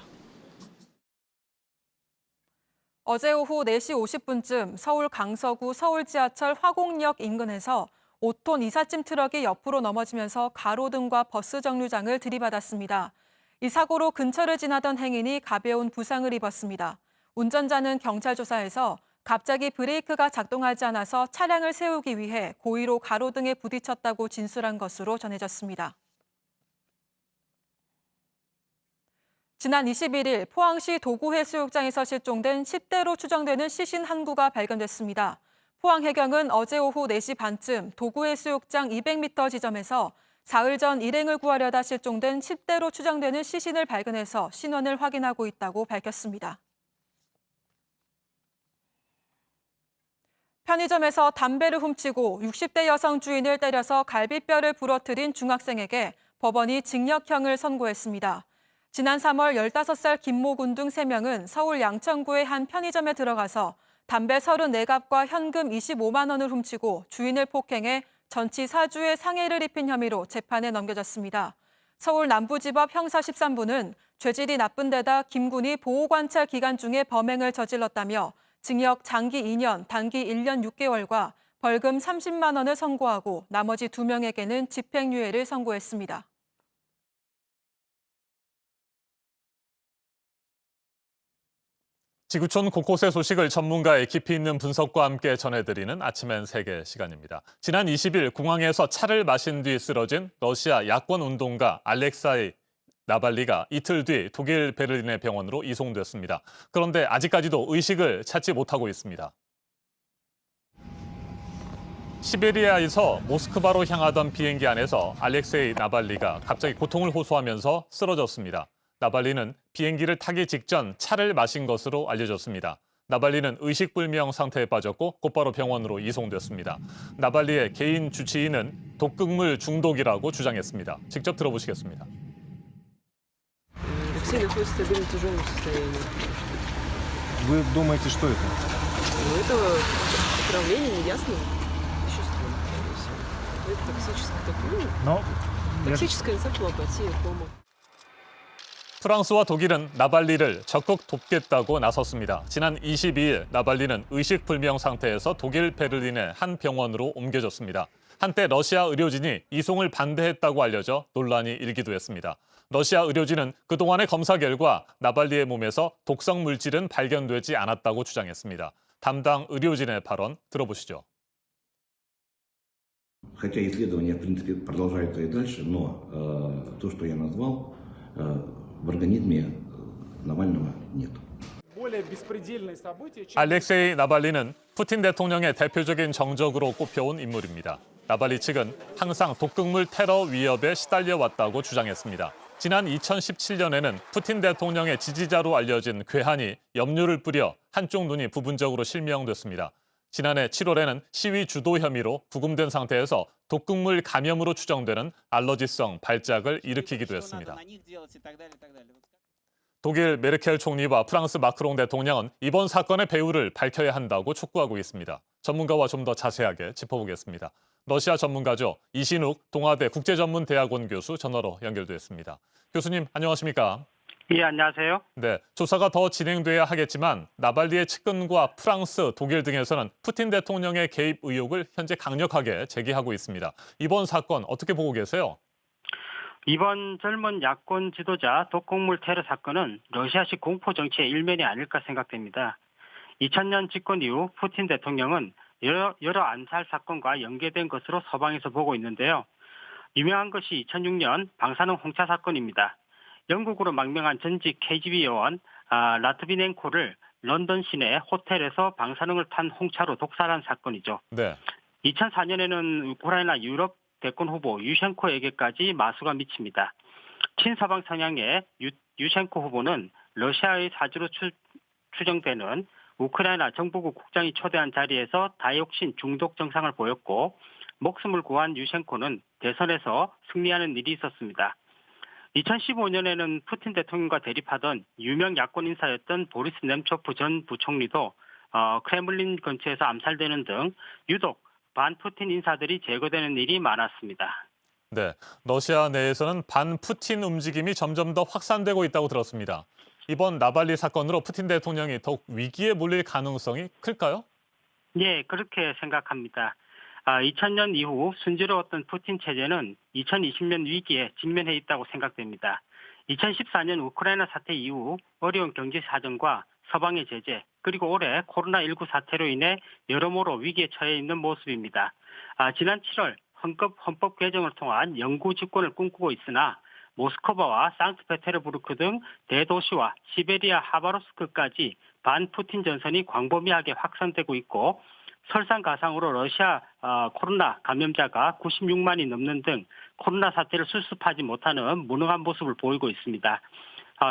어제 오후 4시 50분쯤 서울 강서구 서울지하철 화곡역 인근에서 5톤 이삿짐 트럭이 옆으로 넘어지면서 가로등과 버스 정류장을 들이받았습니다. 이 사고로 근처를 지나던 행인이 가벼운 부상을 입었습니다. 운전자는 경찰 조사에서 갑자기 브레이크가 작동하지 않아서 차량을 세우기 위해 고의로 가로등에 부딪혔다고 진술한 것으로 전해졌습니다. 지난 21일 포항시 도구해수욕장에서 실종된 10대로 추정되는 시신 한 구가 발견됐습니다. 포항해경은 어제 오후 4시 반쯤 도구해수욕장 200m 지점에서 사흘 전 일행을 구하려다 실종된 10대로 추정되는 시신을 발견해서 신원을 확인하고 있다고 밝혔습니다. 편의점에서 담배를 훔치고 60대 여성 주인을 때려서 갈비뼈를 부러뜨린 중학생에게 법원이 징역형을 선고했습니다. 지난 3월 15살 김모군 등 3명은 서울 양천구의 한 편의점에 들어가서 담배 34갑과 현금 25만 원을 훔치고 주인을 폭행해 전치 4주의 상해를 입힌 혐의로 재판에 넘겨졌습니다. 서울 남부지법 형사 13부는 죄질이 나쁜 데다 김 군이 보호관찰 기간 중에 범행을 저질렀다며 징역 장기 2년, 단기 1년 6개월과 벌금 30만 원을 선고하고 나머지 2명에게는 집행유예를 선고했습니다. 지구촌 곳곳의 소식을 전문가의 깊이 있는 분석과 함께 전해드리는 아침엔 세계 시간입니다. 지난 20일 공항에서 차를 마신 뒤 쓰러진 러시아 야권 운동가 알렉사이 나발리가 이틀 뒤 독일 베를린의 병원으로 이송됐습니다. 그런데 아직까지도 의식을 찾지 못하고 있습니다. 시베리아에서 모스크바로 향하던 비행기 안에서 알렉세이 나발리가 갑자기 고통을 호소하면서 쓰러졌습니다. 나발리는 비행기를 타기 직전 차를 마신 것으로 알려졌습니다. 나발리는 의식불명 상태에 빠졌고 곧바로 병원으로 이송됐습니다. 나발리의 개인 주치의는 독극물 중독이라고 주장했습니다. 직접 들어보시겠습니다. Все находятся в стабильном тяжелом состоянии. Вы думаете, что это? Ну, это отравление неясным веществом. Это токсическая энцефалопатия, кома. 프랑스와 독일은 나발리를 적극 돕겠다고 나섰습니다. 지난 22일 나발리는 의식불명 상태에서 독일 베를린의 한 병원으로 옮겨졌습니다. 한때 러시아 의료진이 이송을 반대했다고 알려져 논란이 일기도 했습니다. 러시아 의료진은 그동안의 검사 결과 나발리의 몸에서 독성 물질은 발견되지 않았다고 주장했습니다. 담당 의료진의 발언 들어보시죠. Хотя исследования, в принципе, продолжаются и дальше, но то, что я назвал, в организме Навального нет. 알렉세이 나발리는 푸틴 대통령의 대표적인 정적으로 꼽혀온 인물입니다. 나발리 측은 항상 독극물 테러 위협에 시달려 왔다고 주장했습니다. 지난 2017년에는 푸틴 대통령의 지지자로 알려진 괴한이 염료를 뿌려 한쪽 눈이 부분적으로 실명됐습니다. 지난해 7월에는 시위 주도 혐의로 구금된 상태에서 독극물 감염으로 추정되는 알러지성 발작을 일으키기도 했습니다. 독일 메르켈 총리와 프랑스 마크롱 대통령은 이번 사건의 배후를 밝혀야 한다고 촉구하고 있습니다. 전문가와 좀 더 자세하게 짚어보겠습니다. 러시아 전문가죠. 이신욱 동아대 국제전문대학원 교수 전화로 연결됐습니다. 교수님 안녕하십니까? 예, 안녕하세요. 네, 조사가 더 진행돼야 하겠지만 나발리의 측근과 프랑스, 독일 등에서는 푸틴 대통령의 개입 의혹을 현재 강력하게 제기하고 있습니다. 이번 사건 어떻게 보고 계세요? 이번 젊은 야권 지도자 독극물 테러 사건은 러시아식 공포 정치의 일면이 아닐까 생각됩니다. 2000년 집권 이후 푸틴 대통령은 여러 암살 사건과 연계된 것으로 서방에서 보고 있는데요. 유명한 것이 2006년 방사능 홍차 사건입니다. 영국으로 망명한 전직 KGB 요원 라트비넨코를 런던 시내 호텔에서 방사능을 탄 홍차로 독살한 사건이죠. 네. 2004년에는 우크라이나 유럽 대권 후보 유셴코에게까지 마수가 미칩니다. 친서방 성향의 유셴코 후보는 러시아의 사주로 추정되는 우크라이나 정부국 국장이 초대한 자리에서 다이옥신 중독 증상을 보였고 목숨을 구한 유셴코는 대선에서 승리하는 일이 있었습니다. 2015년에는 푸틴 대통령과 대립하던 유명 야권 인사였던 보리스 넴초프 전 부총리도 크렘린 근처에서 암살되는 등 유독 반푸틴 인사들이 제거되는 일이 많았습니다. 네, 러시아 내에서는 반푸틴 움직임이 점점 더 확산되고 있다고 들었습니다. 이번 나발리 사건으로 푸틴 대통령이 더욱 위기에 몰릴 가능성이 클까요? 네, 그렇게 생각합니다. 2000년 이후 순조로웠던 푸틴 체제는 2020년 위기에 직면해 있다고 생각됩니다. 2014년 우크라이나 사태 이후 어려운 경제 사정과 서방의 제재, 그리고 올해 코로나19 사태로 인해 여러모로 위기에 처해 있는 모습입니다. 지난 7월 헌법 개정을 통한 영구 집권을 꿈꾸고 있으나 모스크바와 상트페테르부르크 등 대도시와 시베리아 하바롭스크까지 반푸틴 전선이 광범위하게 확산되고 있고 설상가상으로 러시아 코로나 감염자가 96만이 넘는 등 코로나 사태를 수습하지 못하는 무능한 모습을 보이고 있습니다.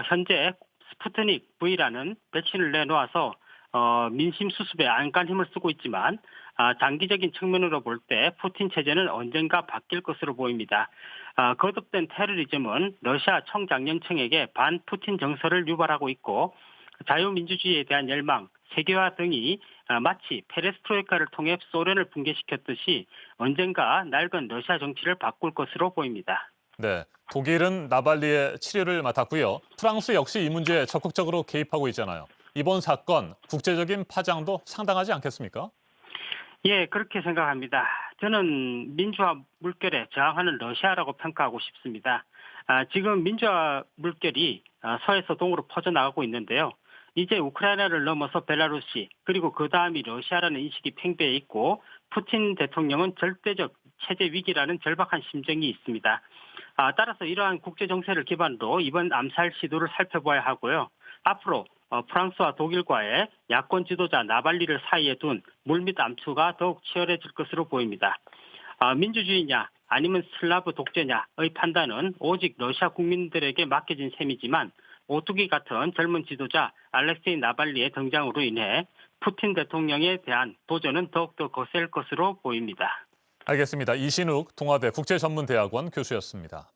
현재 스푸트닉 V라는 백신을 내놓아서 민심 수습에 안간 힘을 쓰고 있지만 장기적인 측면으로 볼 때 푸틴 체제는 언젠가 바뀔 것으로 보입니다. 거듭된 테러리즘은 러시아 청장년층에게 반푸틴 정서를 유발하고 있고 자유민주주의에 대한 열망, 세계화 등이 마치 페레스트로이카를 통해 소련을 붕괴시켰듯이 언젠가 낡은 러시아 정치를 바꿀 것으로 보입니다. 네, 독일은 나발리의 치료를 맡았고요. 프랑스 역시 이 문제에 적극적으로 개입하고 있잖아요. 이번 사건 국제적인 파장도 상당하지 않겠습니까? 예, 그렇게 생각합니다. 저는 민주화 물결에 저항하는 러시아라고 평가하고 싶습니다. 지금 민주화 물결이 서에서 동으로 퍼져나가고 있는데요. 이제 우크라이나를 넘어서 벨라루시 그리고 그 다음이 러시아라는 인식이 팽배해 있고 푸틴 대통령은 절대적 체제 위기라는 절박한 심정이 있습니다. 따라서 이러한 국제 정세를 기반으로 이번 암살 시도를 살펴봐야 하고요. 앞으로 프랑스와 독일과의 야권 지도자 나발리를 사이에 둔 물밑 암투가 더욱 치열해질 것으로 보입니다. 민주주의냐 아니면 슬라브 독재냐의 판단은 오직 러시아 국민들에게 맡겨진 셈이지만 오뚜기 같은 젊은 지도자 알렉세이 나발리의 등장으로 인해 푸틴 대통령에 대한 도전은 더욱더 거셀 것으로 보입니다. 알겠습니다. 이신욱 동아대 국제전문대학원 교수였습니다.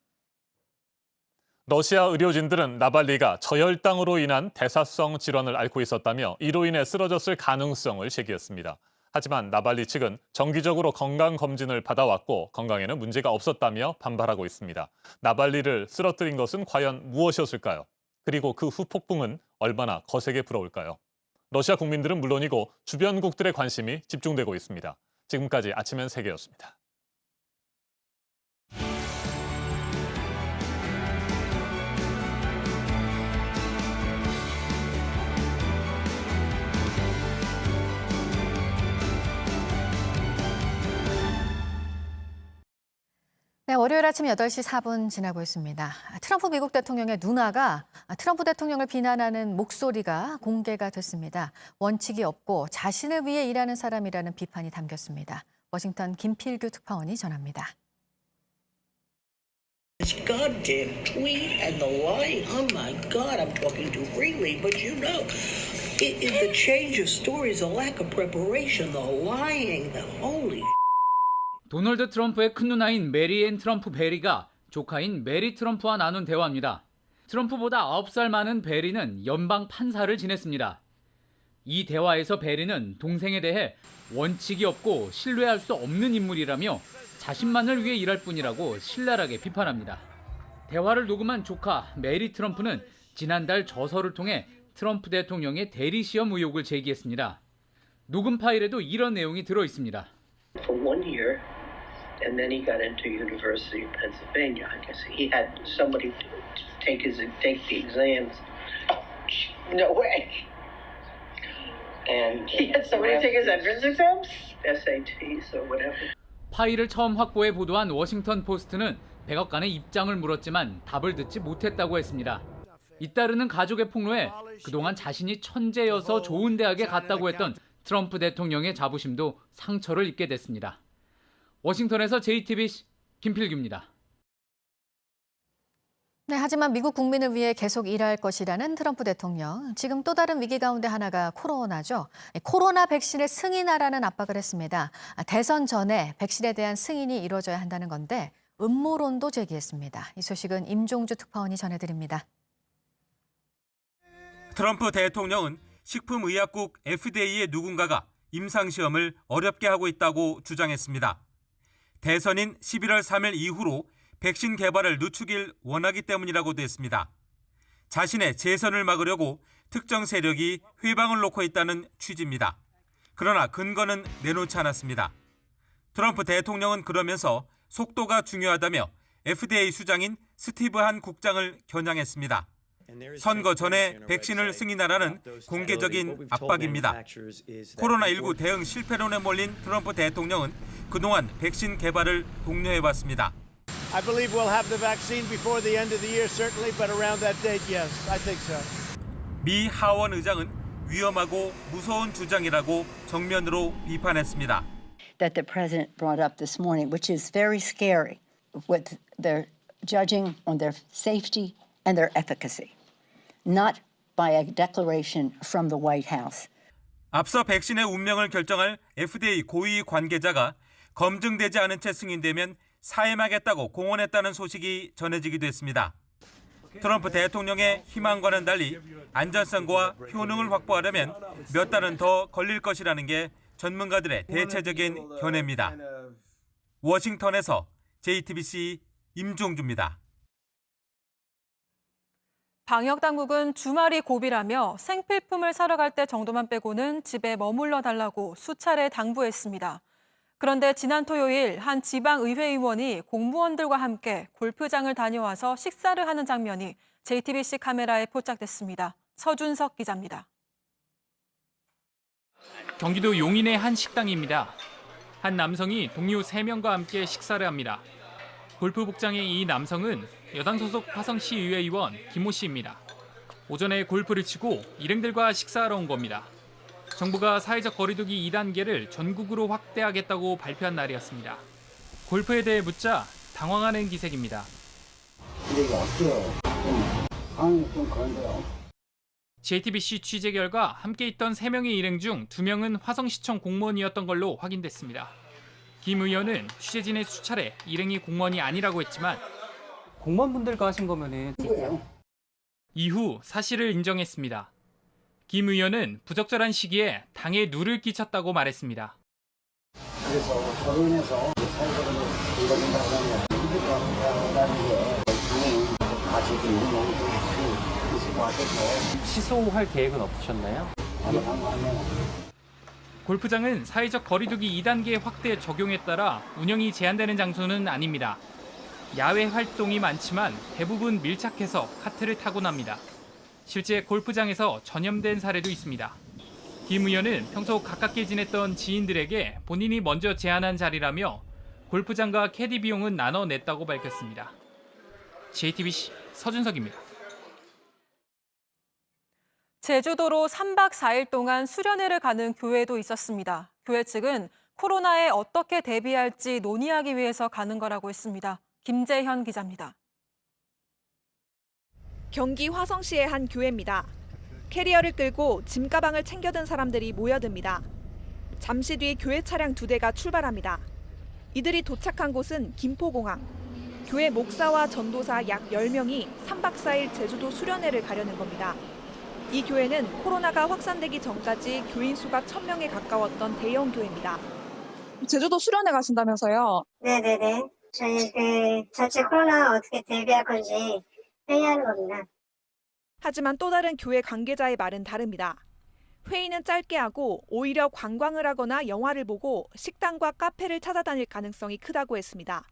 러시아 의료진들은 나발리가 저혈당으로 인한 대사성 질환을 앓고 있었다며 이로 인해 쓰러졌을 가능성을 제기했습니다. 하지만 나발리 측은 정기적으로 건강검진을 받아왔고 건강에는 문제가 없었다며 반발하고 있습니다. 나발리를 쓰러뜨린 것은 과연 무엇이었을까요? 그리고 그 후폭풍은 얼마나 거세게 불어올까요? 러시아 국민들은 물론이고 주변국들의 관심이 집중되고 있습니다. 지금까지 아침엔 세계였습니다. 네, 월요일 아침 8시 4분 지나고 있습니다. 트럼프 미국 대통령의 누나가 트럼프 대통령을 비난하는 목소리가 공개가 됐습니다. 원칙이 없고 자신을 위해 일하는 사람이라는 비판이 담겼습니다. 워싱턴 김필규 특파원이 전합니다. This goddamn tweet and the lying. Oh my God, I'm talking too freely, but you know, the change of stories, the lack of preparation, the lying, the holy. 도널드 트럼프의 큰누나인 메리앤 트럼프 베리가 조카인 메리 트럼프와 나눈 대화입니다. 트럼프보다 9살 많은 베리는 연방 판사를 지냈습니다. 이 대화에서 베리는 동생에 대해 원칙이 없고 신뢰할 수 없는 인물이라며 자신만을 위해 일할 뿐이라고 신랄하게 비판합니다. 대화를 녹음한 조카 메리 트럼프는 지난달 저서를 통해 트럼프 대통령의 대리시험 의혹을 제기했습니다. 녹음 파일에도 이런 내용이 들어 있습니다. For 1 year, and then he got into University of Pennsylvania. I guess he had somebody take the exams. No way. And he had somebody take his entrance exams, SATs or whatever. 파일을 처음 확보해 보도한 워싱턴 포스트는 백악관의 입장을 물었지만 답을 듣지 못했다고 했습니다. 잇따르는 가족의 폭로에 그동안 자신이 천재여서 좋은 대학에 갔다고 했던 트럼프 대통령의 자부심도 상처를 입게 됐습니다. 워싱턴에서 JTBC 김필규입니다. 네, 하지만 미국 국민을 위해 계속 일할 것이라는 트럼프 대통령. 지금 또 다른 위기 가운데 하나가 코로나죠. 코로나 백신을 승인하라는 압박을 했습니다. 대선 전에 백신에 대한 승인이 이루어져야 한다는 건데 음모론도 제기했습니다. 이 소식은 임종주 특파원이 전해드립니다. 트럼프 대통령은 식품의약국 FDA의 누군가가 임상시험을 어렵게 하고 있다고 주장했습니다. 대선인 11월 3일 이후로 백신 개발을 늦추길 원하기 때문이라고도 했습니다. 자신의 재선을 막으려고 특정 세력이 회방을 놓고 있다는 취지입니다. 그러나 근거는 내놓지 않았습니다. 트럼프 대통령은 그러면서 속도가 중요하다며 FDA 수장인 스티브 한 국장을 겨냥했습니다. 선거 전에 백신을 승인하라는 공개적인 압박입니다. 코로나19 대응 실패론에 몰린 트럼프 대통령은 그동안 백신 개발을 독려해왔습니다. I believe we'll have the vaccine before the end of the year, certainly, but around that date, yes, I think so. 미 하원 의장은 위험하고 무서운 주장이라고 정면으로 비판했습니다. That the president brought up this morning, which is very scary, with their judging on their safety and their efficacy, not by a declaration from the White House. 앞서 백신의 운명을 결정할 FDA 고위 관계자가 검증되지 않은 채 승인되면 사임하겠다고 공언했다는 소식이 전해지기도 했습니다. 트럼프 대통령의 희망과는 달리 안전성과 효능을 확보하려면 몇 달은 더 걸릴 것이라는 게 전문가들의 대체적인 견해입니다. 워싱턴에서 JTBC 임종주입니다. 방역 당국은 주말이 고비라며 생필품을 사러 갈 때 정도만 빼고는 집에 머물러 달라고 수차례 당부했습니다. 그런데 지난 토요일 한 지방의회 의원이 공무원들과 함께 골프장을 다녀와서 식사를 하는 장면이 JTBC 카메라에 포착됐습니다. 서준석 기자입니다. 경기도 용인의 한 식당입니다. 한 남성이 동료 3명과 함께 식사를 합니다. 골프 복장의 이 남성은 여당 소속 화성시의회 의원 김모 씨입니다. 오전에 골프를 치고 일행들과 식사하러 온 겁니다. 정부가 사회적 거리두기 2단계를 전국으로 확대하겠다고 발표한 날이었습니다. 골프에 대해 묻자 당황하는 기색입니다. 근데 이게 어때요? 상황이 좀 그런데요. JTBC 취재 결과 함께 있던 3명의 일행 중 2명은 화성시청 공무원이었던 걸로 확인됐습니다. 김 의원은 취재진의 수차례 일행이 공무원이 아니라고 했지만 공무원분들과 하신 거면은 이후 사실을 인정했습니다. 김 의원은 부적절한 시기에 당에 누를 끼쳤다고 말했습니다. 그래서 저로 인해서 사회적으로 이거된다고 하면 힘들다는 게 당연히 가지고 있는 용도 있을 것 같아서 취소할 계획은 없으셨나요? 골프장은 사회적 거리두기 2단계 확대 적용에 따라 운영이 제한되는 장소는 아닙니다. 야외 활동이 많지만 대부분 밀착해서 카트를 타곤 합니다. 실제 골프장에서 전염된 사례도 있습니다. 김 의원은 평소 가깝게 지냈던 지인들에게 본인이 먼저 제안한 자리라며 골프장과 캐디 비용은 나눠 냈다고 밝혔습니다. JTBC 서준석입니다. 제주도로 3박 4일 동안 수련회를 가는 교회도 있었습니다. 교회 측은 코로나에 어떻게 대비할지 논의하기 위해서 가는 거라고 했습니다. 김재현 기자입니다. 경기 화성시의 한 교회입니다. 캐리어를 끌고 짐 가방을 챙겨든 사람들이 모여듭니다. 잠시 뒤 교회 차량 2대가 출발합니다. 이들이 도착한 곳은 김포공항. 교회 목사와 전도사 약 10명이 3박 4일 제주도 수련회를 가려는 겁니다. 이 교회는 코로나가 확산되기 전까지 교인 수가 1,000명에 가까웠던 대형 교회입니다. 제주도 수련회 가신다면서요? 네네네. 저희 전체 코로나 어떻게 대비할 건지 회의하는 겁니다. 하지만 또 다른 교회 관계자의 말은 다릅니다. 회의는 짧게 하고 오히려 관광을 하거나 영화를 보고 식당과 카페를 찾아다닐 가능성이 크다고 했습니다.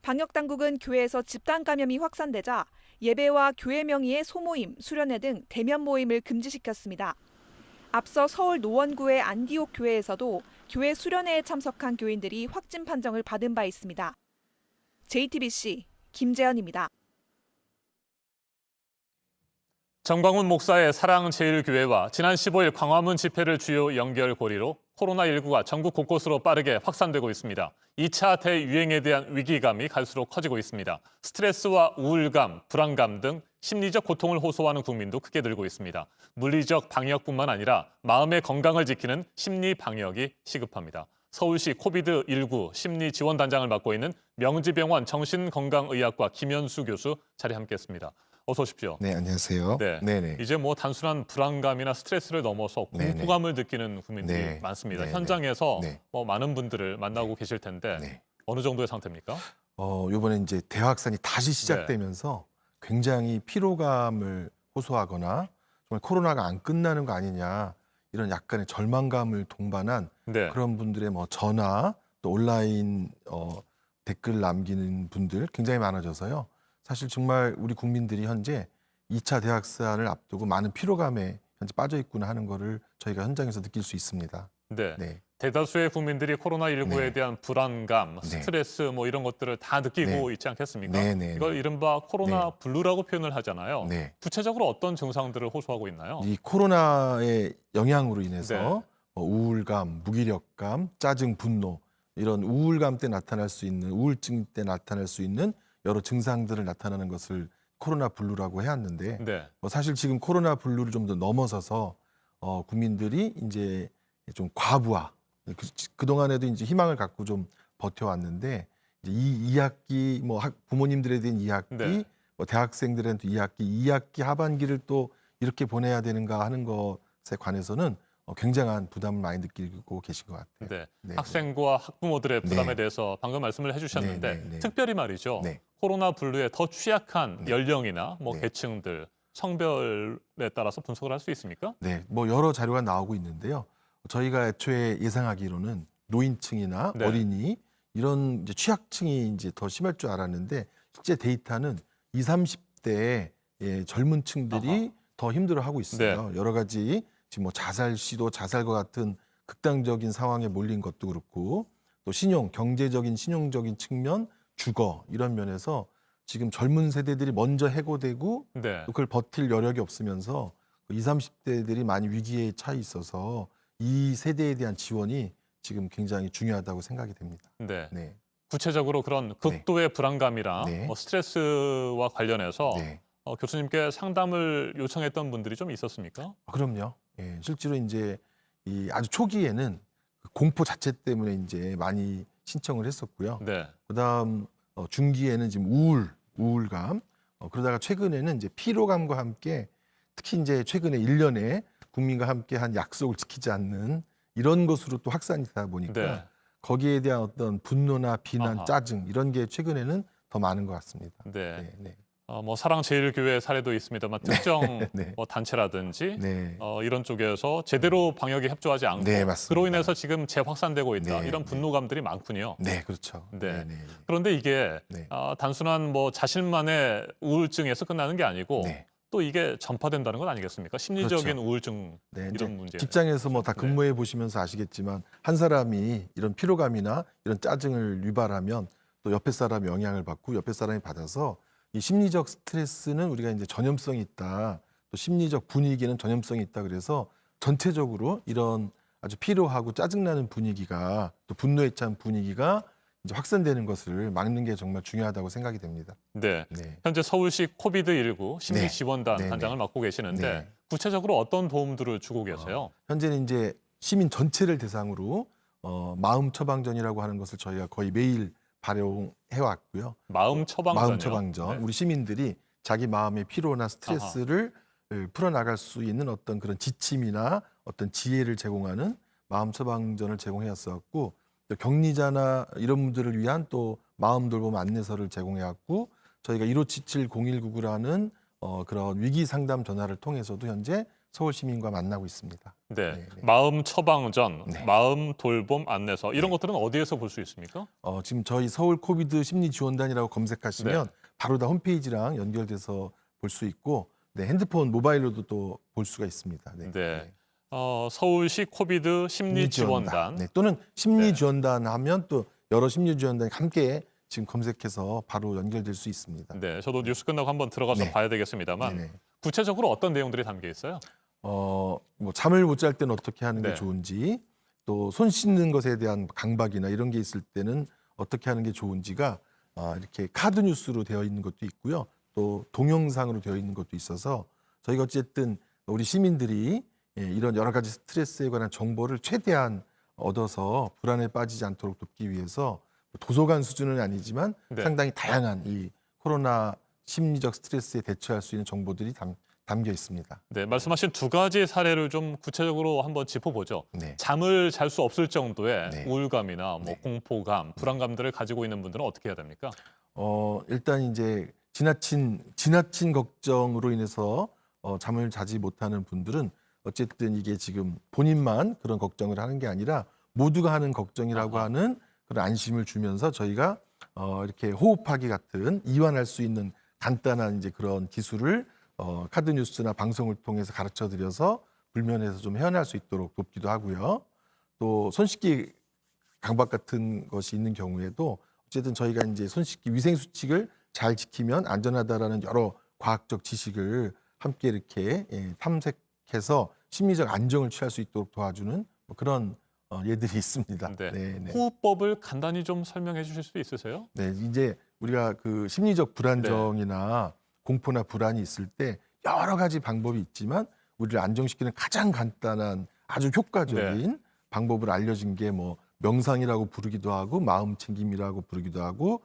방역당국은 교회에서 집단 감염이 확산되자 예배와 교회 명의의 소모임, 수련회 등 대면 모임을 금지시켰습니다. 앞서 서울 노원구의 안디옥 교회에서도 교회 수련회에 참석한 교인들이 확진 판정을 받은 바 있습니다. JTBC 김재현입니다. 정광훈 목사의 사랑제일교회와 지난 15일 광화문 집회를 주요 연결고리로 코로나19가 전국 곳곳으로 빠르게 확산되고 있습니다. 2차 대유행에 대한 위기감이 갈수록 커지고 있습니다. 스트레스와 우울감, 불안감 등 심리적 고통을 호소하는 국민도 크게 늘고 있습니다. 물리적 방역뿐만 아니라 마음의 건강을 지키는 심리 방역이 시급합니다. 서울시 코비드19 심리지원단장을 맡고 있는 명지병원 정신건강의학과 김현수 교수 자리에 함께했습니다. 어서 오십시오. 네, 안녕하세요. 네. 네네. 이제 뭐 단순한 불안감이나 스트레스를 넘어서 공포감을 느끼는 국민들이 네. 많습니다. 네네. 현장에서 네. 뭐 많은 분들을 만나고 계실 텐데 어느 정도의 상태입니까? 이번에 이제 대확산이 다시 시작되면서 굉장히 피로감을 호소하거나 정말 코로나가 안 끝나는 거 아니냐 이런 약간의 절망감을 동반한 그런 분들의 뭐 전화 또 온라인 댓글 남기는 분들 굉장히 많아져서요. 사실 정말 우리 국민들이 현재 2차 대확산을 앞두고 많은 피로감에 현재 빠져 있구나 하는 거를 저희가 현장에서 느낄 수 있습니다. 네. 대다수의 국민들이 코로나19에 대한 불안감, 스트레스 뭐 이런 것들을 다 느끼고 있지 않겠습니까? 이걸 이른바 코로나 블루라고 표현을 하잖아요. 구체적으로 어떤 증상들을 호소하고 있나요? 이 코로나의 영향으로 인해서 우울감, 무기력감, 짜증, 분노 이런 우울감 때 나타날 수 있는 우울증 때 나타날 수 있는 여러 증상들을 나타나는 것을 코로나 블루라고 해왔는데 사실 지금 코로나 블루를 좀 더 넘어서서 국민들이 이제 좀 과부하 그동안에도 이제 희망을 갖고 좀 버텨왔는데 이제 이 2학기 뭐 부모님들에 대한 2학기 뭐 대학생들한테 2학기 하반기를 또 이렇게 보내야 되는가 하는 것에 관해서는 굉장한 부담을 많이 느끼고 계신 것 같아요. 학생과 학부모들의 부담에 대해서 방금 말씀을 해주셨는데 특별히 말이죠. 코로나 블루에 더 취약한 연령이나 뭐 계층들 성별에 따라서 분석을 할 수 있습니까? 네, 뭐 여러 자료가 나오고 있는데요. 저희가 애초에 예상하기로는 노인층이나 네. 어린이 이런 이제 취약층이 이제 더 심할 줄 알았는데 실제 데이터는 20, 30대 젊은 층들이 더 힘들어하고 있어요. 여러 가지 지금 뭐 자살 시도, 자살과 같은 극단적인 상황에 몰린 것도 그렇고 또 신용, 경제적인 신용적인 측면, 주거 이런 면에서 지금 젊은 세대들이 먼저 해고되고 네. 또 그걸 버틸 여력이 없으면서 20, 30대들이 많이 위기에 처해 있어서 이 세대에 대한 지원이 지금 굉장히 중요하다고 생각이 됩니다. 네. 네. 구체적으로 그런 극도의 불안감이나 네. 뭐 스트레스와 관련해서 네. 교수님께 상담을 요청했던 분들이 좀 있었습니까? 그럼요. 예, 실제로 이제 이 아주 초기에는 공포 자체 때문에 이제 많이 신청을 했었고요. 네. 그다음 중기에는 지금 우울감, 그러다가 최근에는 이제 피로감과 함께 특히 이제 최근에 1년에 국민과 함께 한 약속을 지키지 않는 이런 것으로 또 확산이 되다 보니까 네. 거기에 대한 어떤 분노나 비난, 아하. 짜증 이런 게 최근에는 더 많은 것 같습니다. 네. 네. 뭐 사랑제일교회 사례도 있습니다만 특정 네. 뭐 단체라든지 네. 이런 쪽에서 제대로 방역에 협조하지 않고 네, 맞습니다. 그로 인해서 지금 재확산되고 있다. 네, 이런 분노감들이 많군요. 네, 그렇죠. 네. 네. 그런데 이게 네. 단순한 뭐 자신만의 우울증에서 끝나는 게 아니고 네. 또 이게 전파된다는 건 아니겠습니까? 심리적인 그렇죠. 우울증 네, 이제 이런 문제. 직장에서 뭐 다 근무해 보시면서 아시겠지만 한 사람이 이런 피로감이나 이런 짜증을 유발하면 또 옆에 사람이 영향을 받고 옆에 사람이 받아서 이 심리적 스트레스는 우리가 이제 전염성이 있다. 또 심리적 분위기는 전염성이 있다. 그래서 전체적으로 이런 아주 피로하고 짜증나는 분위기가 또 분노에 찬 분위기가 이제 확산되는 것을 막는 게 정말 중요하다고 생각이 됩니다. 네. 네. 현재 서울시 코비드19 심리 네. 지원단 네, 단장을 네. 맡고 계시는데 네. 구체적으로 어떤 도움들을 주고 계세요? 현재는 이제 시민 전체를 대상으로 마음 처방전이라고 하는 것을 저희가 거의 매일 발용해 왔고요. 마음 처방전이요? 마음 처방전. 네. 우리 시민들이 자기 마음의 피로나 스트레스를 풀어나갈 수 있는 어떤 그런 지침이나 어떤 지혜를 제공하는 마음 처방전을 제공해 왔었고 또 격리자나 이런 분들을 위한 또 마음 돌봄 안내서를 제공해 왔고 저희가 1577-0199라는 그런 위기 상담 전화를 통해서도 현재 서울 시민과 만나고 있습니다. 네. 마음 처방전, 네. 마음 돌봄 안내서 이런 것들은 어디에서 볼 수 있습니까? 지금 저희 서울 코비드 심리 지원단이라고 검색하시면 네. 바로 다 홈페이지랑 연결돼서 볼 수 있고 네, 핸드폰 모바일로도 또 볼 수가 있습니다. 네. 네. 서울시 코비드 심리 지원단. 네, 또는 심리 지원단 하면 또 여러 심리 지원단이 함께 지금 검색해서 바로 연결될 수 있습니다. 네, 저도 뉴스 끝나고 한번 들어가서 네. 봐야 되겠습니다만 네네. 구체적으로 어떤 내용들이 담겨 있어요? 뭐 잠을 못 잘 때는 어떻게 하는 게 네. 좋은지 또 손 씻는 것에 대한 강박이나 이런 게 있을 때는 어떻게 하는 게 좋은지가 이렇게 카드 뉴스로 되어 있는 것도 있고요. 또 동영상으로 되어 있는 것도 있어서 저희가 어쨌든 우리 시민들이 이런 여러 가지 스트레스에 관한 정보를 최대한 얻어서 불안에 빠지지 않도록 돕기 위해서 도서관 수준은 아니지만 네. 상당히 다양한 이 코로나 심리적 스트레스에 대처할 수 있는 정보들이 담겨 있습니다. 네, 말씀하신 두 가지 사례를 좀 구체적으로 한번 짚어보죠. 네. 잠을 잘 수 없을 정도의 네. 우울감이나 뭐 공포감, 불안감들을 가지고 있는 분들은 어떻게 해야 됩니까? 일단 이제 지나친 걱정으로 인해서 잠을 자지 못하는 분들은 어쨌든 이게 지금 본인만 그런 걱정을 하는 게 아니라 모두가 하는 걱정이라고 하는 그런 안심을 주면서 저희가 이렇게 호흡하기 같은 이완할 수 있는 간단한 이제 그런 기술을 카드 뉴스나 방송을 통해서 가르쳐 드려서 불면에서 좀 헤어날 수 있도록 돕기도 하고요. 또 손 씻기 강박 같은 것이 있는 경우에도 어쨌든 저희가 이제 손 씻기 위생 수칙을 잘 지키면 안전하다라는 여러 과학적 지식을 함께 이렇게 탐색해서 심리적 안정을 취할 수 있도록 도와주는 뭐 그런 예들이 있습니다. 네. 네. 호흡법을 간단히 좀 설명해 주실 수 있으세요? 네, 이제 우리가 그 심리적 불안정이나 공포나 불안이 있을 때 여러 가지 방법이 있지만 우리를 안정시키는 가장 간단한 아주 효과적인 방법을 알려진 게 뭐 명상이라고 부르기도 하고 마음 챙김이라고 부르기도 하고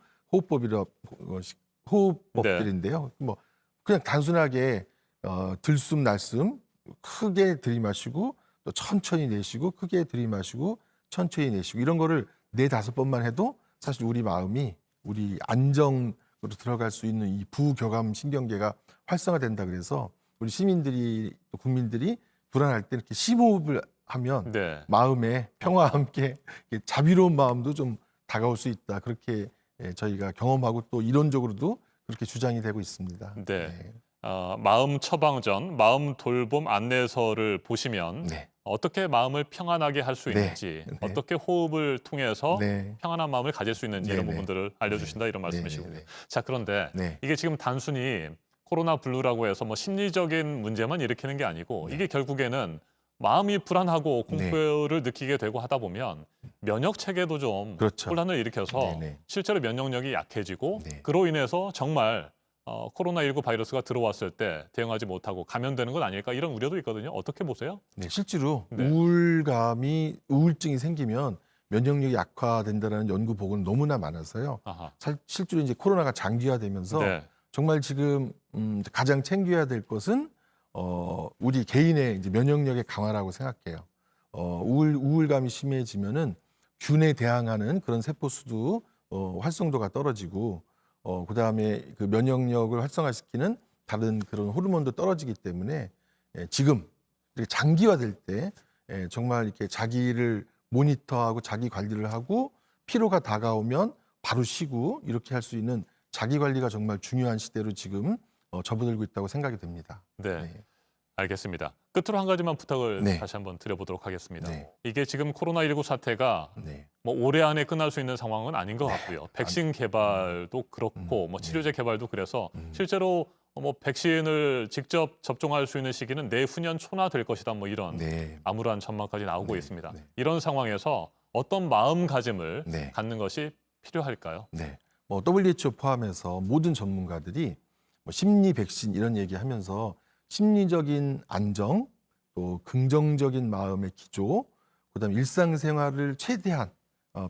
호흡법들인데요. 뭐 그냥 단순하게 들숨 날숨 크게 들이마시고 또 천천히 내쉬고 크게 들이마시고 천천히 내쉬고 이런 거를 4-5번만 해도 사실 우리 마음이 우리 안정을 들어갈 수 있는 이 부교감 신경계가 활성화된다 그래서 우리 시민들이 또 국민들이 불안할 때 이렇게 심호흡을 하면 네. 마음에 평화와 함께 자비로운 마음도 좀 다가올 수 있다. 그렇게 저희가 경험하고 또 이론적으로도 그렇게 주장이 되고 있습니다. 네. 마음 처방전, 마음 돌봄 안내서를 보시면 네. 어떻게 마음을 평안하게 할 수 네. 있는지, 어떻게 호흡을 통해서 네. 평안한 마음을 가질 수 있는지 네. 이런 네. 부분들을 알려주신다 이런 말씀이시고요. 네. 자, 그런데 네. 이게 지금 단순히 코로나 블루라고 해서 뭐 심리적인 문제만 일으키는 게 아니고 이게 결국에는 마음이 불안하고 공포를 느끼게 되고 하다 보면 면역 체계도 좀 그렇죠. 혼란을 일으켜서 네. 실제로 면역력이 약해지고 네. 그로 인해서 정말 코로나19 바이러스가 들어왔을 때 대응하지 못하고 감염되는 건 아닐까 이런 우려도 있거든요. 어떻게 보세요? 네, 실제로 네. 우울증이 생기면 면역력이 약화된다는 연구 보고는 너무나 많아서요. 아하. 실제로 이제 코로나가 장기화되면서 네. 정말 지금 가장 챙겨야 될 것은 우리 개인의 이제 면역력의 강화라고 생각해요. 우울감이 심해지면은 균에 대항하는 그런 세포 수도 활성도가 떨어지고 그다음에 그 면역력을 활성화시키는 다른 그런 호르몬도 떨어지기 때문에 지금 이렇게 장기화될 때 정말 이렇게 자기를 모니터하고 자기 관리를 하고 피로가 다가오면 바로 쉬고 이렇게 할 수 있는 자기 관리가 정말 중요한 시대로 지금 접어들고 있다고 생각이 됩니다. 네. 알겠습니다. 끝으로 한 가지만 부탁을 네. 다시 한번 드려보도록 하겠습니다. 네. 이게 지금 코로나19 사태가 네. 뭐 올해 안에 끝날 수 있는 상황은 아닌 것 같고요. 백신 개발도 그렇고 뭐 치료제 개발도 그래서 실제로 뭐 백신을 직접 접종할 수 있는 시기는 내후년 초나 될 것이다 뭐 이런 네. 암울한 전망까지 나오고 네. 있습니다. 네. 이런 상황에서 어떤 마음가짐을 네. 갖는 것이 필요할까요? 네. 뭐 WHO 포함해서 모든 전문가들이 뭐 심리 백신 이런 얘기하면서 심리적인 안정, 또 긍정적인 마음의 기조, 그다음에 일상생활을 최대한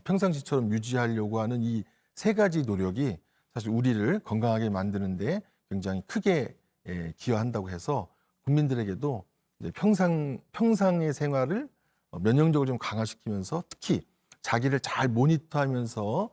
평상시처럼 유지하려고 하는 이 세 가지 노력이 사실 우리를 건강하게 만드는데 굉장히 크게 기여한다고 해서 국민들에게도 이제 평상의 생활을 면역력을 좀 강화시키면서 특히 자기를 잘 모니터하면서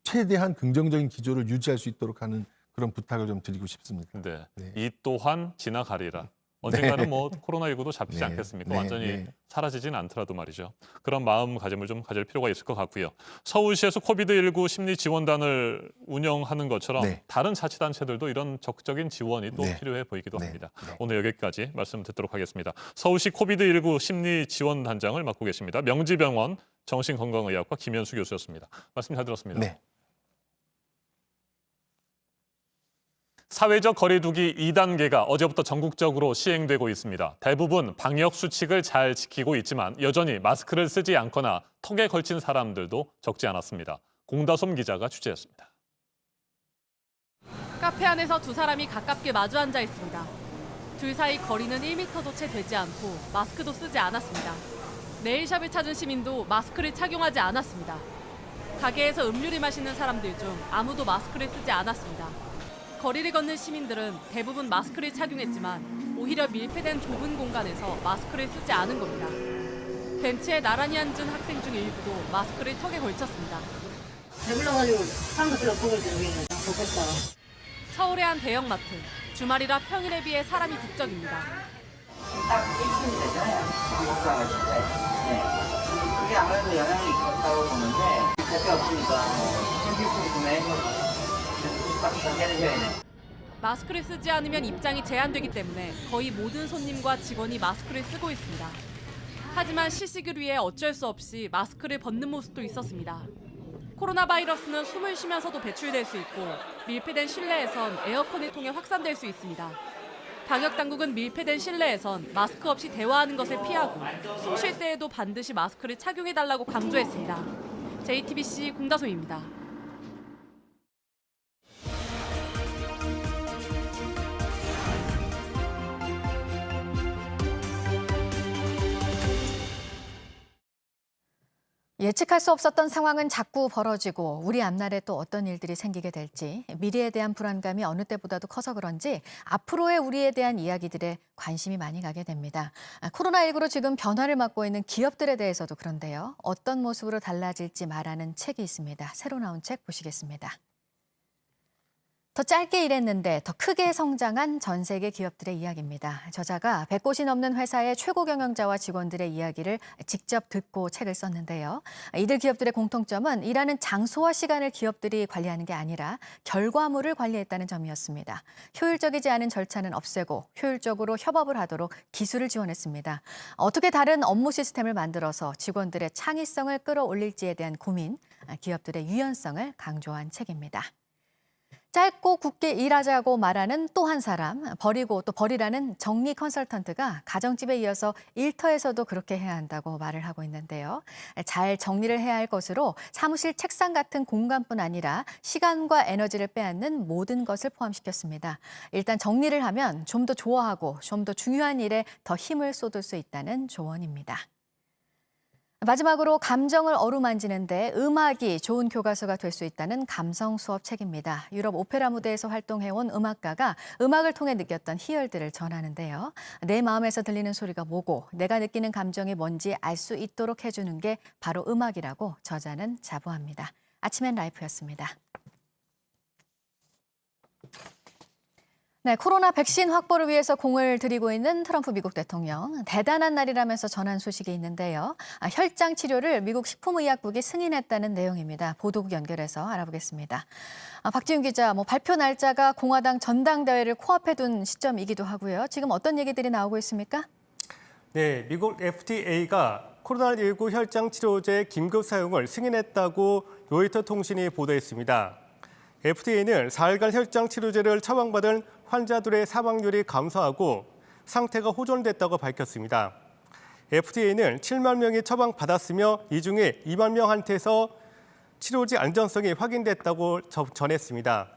최대한 긍정적인 기조를 유지할 수 있도록 하는 그런 부탁을 좀 드리고 싶습니다. 네. 네. 이 또한 지나가리라. 언젠가는 네. 뭐 코로나19도 잡히지 네. 않겠습니까? 네. 완전히 네. 사라지진 않더라도 말이죠. 그런 마음가짐을 좀 가질 필요가 있을 것 같고요. 서울시에서 코비드19 심리 지원단을 운영하는 것처럼 네. 다른 자치단체들도 이런 적극적인 지원이 또 네. 필요해 보이기도 네. 합니다. 네. 오늘 여기까지 말씀 듣도록 하겠습니다. 서울시 코비드19 심리 지원단장을 맡고 계십니다. 명지병원 정신건강의학과 김현수 교수였습니다. 말씀 잘 들었습니다. 네. 사회적 거리두기 2단계가 어제부터 전국적으로 시행되고 있습니다. 대부분 방역 수칙을 잘 지키고 있지만 여전히 마스크를 쓰지 않거나 턱에 걸친 사람들도 적지 않았습니다. 공다솜 기자가 취재했습니다. 카페 안에서 두 사람이 가깝게 마주 앉아 있습니다. 둘 사이 거리는 1m도 채 되지 않고 마스크도 쓰지 않았습니다. 네일샵을 찾은 시민도 마스크를 착용하지 않았습니다. 가게에서 음료를 마시는 사람들 중 아무도 마스크를 쓰지 않았습니다. 거리를 걷는 시민들은 대부분 마스크를 착용했지만 오히려 밀폐된 좁은 공간에서 마스크를 쓰지 않은 겁니다. 벤치에 나란히 앉은 학생 중 일부도 마스크를 턱에 걸쳤습니다. 배불러가지고 사람들 보고 있는 좋겠다. 서울의 한 대형마트. 주말이라 평일에 비해 사람이 북적입니다. 딱 1층이 되잖아요. 그게 아무래도 영향이 있다고 보는데 대표 없으니까 캠핑품 구매해서 마스크를 쓰지 않으면 입장이 제한되기 때문에 거의 모든 손님과 직원이 마스크를 쓰고 있습니다. 하지만 시식을 위해 어쩔 수 없이 마스크를 벗는 모습도 있었습니다. 코로나 바이러스는 숨을 쉬면서도 배출될 수 있고 밀폐된 실내에선 에어컨을 통해 확산될 수 있습니다. 방역 당국은 밀폐된 실내에선 마스크 없이 대화하는 것을 피하고 숨 쉴 때에도 반드시 마스크를 착용해달라고 강조했습니다. JTBC 공다솜입니다. 예측할 수 없었던 상황은 자꾸 벌어지고 우리 앞날에 또 어떤 일들이 생기게 될지 미래에 대한 불안감이 어느 때보다도 커서 그런지 앞으로의 우리에 대한 이야기들에 관심이 많이 가게 됩니다. 코로나19로 지금 변화를 맞고 있는 기업들에 대해서도 그런데요. 어떤 모습으로 달라질지 말하는 책이 있습니다. 새로 나온 책 보시겠습니다. 더 짧게 일했는데 더 크게 성장한 전 세계 기업들의 이야기입니다. 저자가 100곳이 넘는 회사의 최고 경영자와 직원들의 이야기를 직접 듣고 책을 썼는데요. 이들 기업들의 공통점은 일하는 장소와 시간을 기업들이 관리하는 게 아니라 결과물을 관리했다는 점이었습니다. 효율적이지 않은 절차는 없애고 효율적으로 협업을 하도록 기술을 지원했습니다. 어떻게 다른 업무 시스템을 만들어서 직원들의 창의성을 끌어올릴지에 대한 고민, 기업들의 유연성을 강조한 책입니다. 짧고 굵게 일하자고 말하는 또 한 사람, 버리고 또 버리라는 정리 컨설턴트가 가정집에 이어서 일터에서도 그렇게 해야 한다고 말을 하고 있는데요. 잘 정리를 해야 할 것으로 사무실 책상 같은 공간뿐 아니라 시간과 에너지를 빼앗는 모든 것을 포함시켰습니다. 일단 정리를 하면 좀 더 좋아하고 좀 더 중요한 일에 더 힘을 쏟을 수 있다는 조언입니다. 마지막으로 감정을 어루만지는데 음악이 좋은 교과서가 될 수 있다는 감성 수업 책입니다. 유럽 오페라 무대에서 활동해온 음악가가 음악을 통해 느꼈던 희열들을 전하는데요. 내 마음에서 들리는 소리가 뭐고 내가 느끼는 감정이 뭔지 알 수 있도록 해주는 게 바로 음악이라고 저자는 자부합니다. 아침엔 라이프였습니다. 네, 코로나 백신 확보를 위해서 공을 들이고 있는 트럼프 미국 대통령. 대단한 날이라면서 전한 소식이 있는데요. 혈장 치료를 미국 식품의약국이 승인했다는 내용입니다. 보도국 연결해서 알아보겠습니다. 박지훈 기자, 발표 날짜가 공화당 전당대회를 코앞에 둔 시점이기도 하고요. 지금 어떤 얘기들이 나오고 있습니까? 네, 미국 FDA가 코로나19 혈장 치료제 긴급 사용을 승인했다고 로이터 통신이 보도했습니다. FDA는 4일간 혈장 치료제를 처방받은 환자들의 사망률이 감소하고 상태가 호전됐다고 밝혔습니다. FDA는 7만 명이 처방받았으며 이 중에 2만 명한테서 치료제 안전성이 확인됐다고 전했습니다.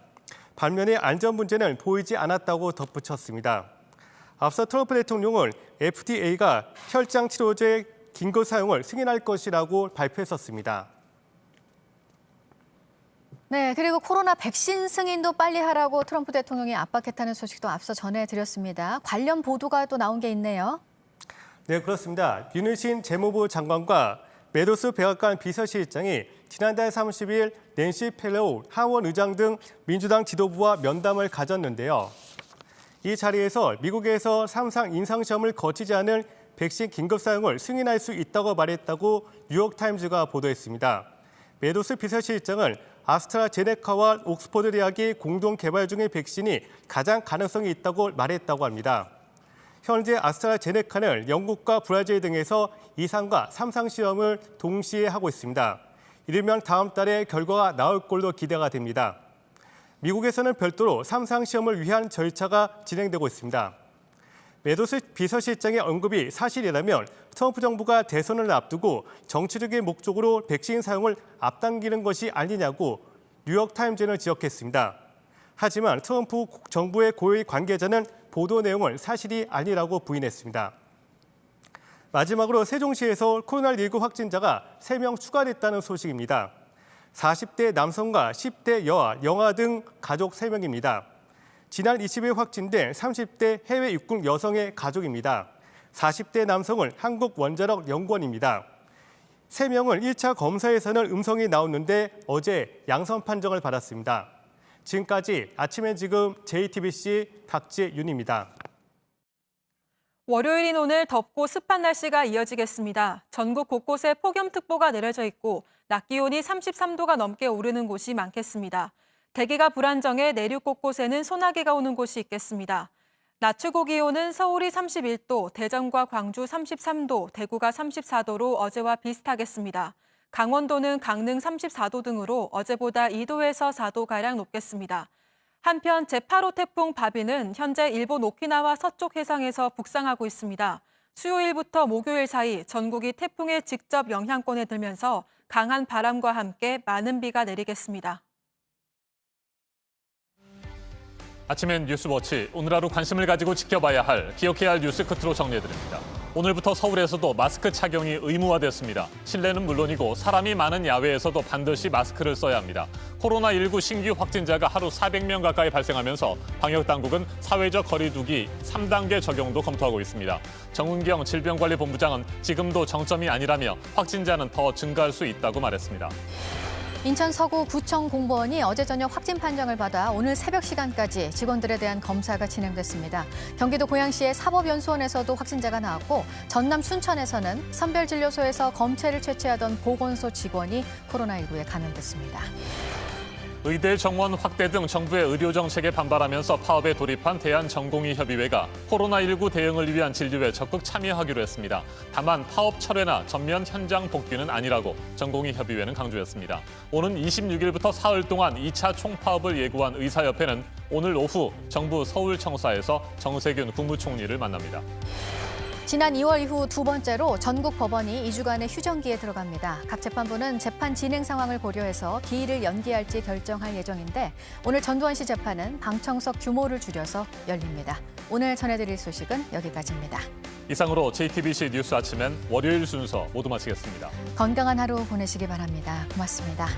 반면에 안전 문제는 보이지 않았다고 덧붙였습니다. 앞서 트럼프 대통령은 FDA가 혈장 치료제 긴급 사용을 승인할 것이라고 발표했었습니다. 네, 그리고 코로나 백신 승인도 빨리 하라고 트럼프 대통령이 압박했다는 소식도 앞서 전해드렸습니다. 관련 보도가 또 나온 게 있네요. 네, 그렇습니다. 윤희신 재무부 장관과 메도스 백악관 비서실장이 지난달 30일 낸시 펠로우 하원 의장 등 민주당 지도부와 면담을 가졌는데요. 이 자리에서 미국에서 3상 임상시험을 거치지 않은 백신 긴급 사용을 승인할 수 있다고 말했다고 뉴욕타임즈가 보도했습니다. 메도스 비서실장은 아스트라제네카와 옥스퍼드 대학이 공동 개발 중인 백신이 가장 가능성이 있다고 말했다고 합니다. 현재 아스트라제네카는 영국과 브라질 등에서 2상과 3상 시험을 동시에 하고 있습니다. 이르면 다음 달에 결과가 나올 걸로 기대가 됩니다. 미국에서는 별도로 3상 시험을 위한 절차가 진행되고 있습니다. 메도스 비서실장의 언급이 사실이라면 트럼프 정부가 대선을 앞두고 정치적인 목적으로 백신 사용을 앞당기는 것이 아니냐고 뉴욕타임즈는 지적했습니다. 하지만 트럼프 정부의 고위 관계자는 보도 내용을 사실이 아니라고 부인했습니다. 마지막으로 세종시에서 코로나19 확진자가 3명 추가됐다는 소식입니다. 40대 남성과 10대 여아, 영아 등 가족 3명입니다. 지난 20일 확진된 30대 해외 입국 여성의 가족입니다. 40대 남성은 한국원자력연구원입니다. 3명은 1차 검사에서는 음성이 나왔는데 어제 양성 판정을 받았습니다. 지금까지 아침엔 지금 JTBC 박재윤입니다. 월요일인 오늘 덥고 습한 날씨가 이어지겠습니다. 전국 곳곳에 폭염특보가 내려져 있고 낮 기온이 33도가 넘게 오르는 곳이 많겠습니다. 대기가 불안정해 내륙 곳곳에는 소나기가 오는 곳이 있겠습니다. 낮 최고 기온은 서울이 31도, 대전과 광주 33도, 대구가 34도로 어제와 비슷하겠습니다. 강원도는 강릉 34도 등으로 어제보다 2도에서 4도가량 높겠습니다. 한편 제8호 태풍 바비는 현재 일본 오키나와 서쪽 해상에서 북상하고 있습니다. 수요일부터 목요일 사이 전국이 태풍의 직접 영향권에 들면서 강한 바람과 함께 많은 비가 내리겠습니다. 아침엔 뉴스워치, 오늘 하루 관심을 가지고 지켜봐야 할, 기억해야 할 뉴스 끝으로 정리해드립니다. 오늘부터 서울에서도 마스크 착용이 의무화됐습니다. 실내는 물론이고 사람이 많은 야외에서도 반드시 마스크를 써야 합니다. 코로나19 신규 확진자가 하루 400명 가까이 발생하면서 방역당국은 사회적 거리 두기 3단계 적용도 검토하고 있습니다. 정은경 질병관리본부장은 지금도 정점이 아니라며 확진자는 더 증가할 수 있다고 말했습니다. 인천 서구 구청 공무원이 어제 저녁 확진 판정을 받아 오늘 새벽 시간까지 직원들에 대한 검사가 진행됐습니다. 경기도 고양시의 사법연수원에서도 확진자가 나왔고 전남 순천에서는 선별진료소에서 검체를 채취하던 보건소 직원이 코로나19에 감염됐습니다. 의대 정원 확대 등 정부의 의료 정책에 반발하면서 파업에 돌입한 대한전공의협의회가 코로나19 대응을 위한 진료에 적극 참여하기로 했습니다. 다만 파업 철회나 전면 현장 복귀는 아니라고 전공의협의회는 강조했습니다. 오는 26일부터 사흘 동안 2차 총파업을 예고한 의사협회는 오늘 오후 정부 서울청사에서 정세균 국무총리를 만납니다. 지난 2월 이후 두 번째로 전국 법원이 2주간의 휴정기에 들어갑니다. 각 재판부는 재판 진행 상황을 고려해서 기일을 연기할지 결정할 예정인데 오늘 전두환 씨 재판은 방청석 규모를 줄여서 열립니다. 오늘 전해드릴 소식은 여기까지입니다. 이상으로 JTBC 뉴스 아침엔 월요일 순서 모두 마치겠습니다. 건강한 하루 보내시기 바랍니다. 고맙습니다.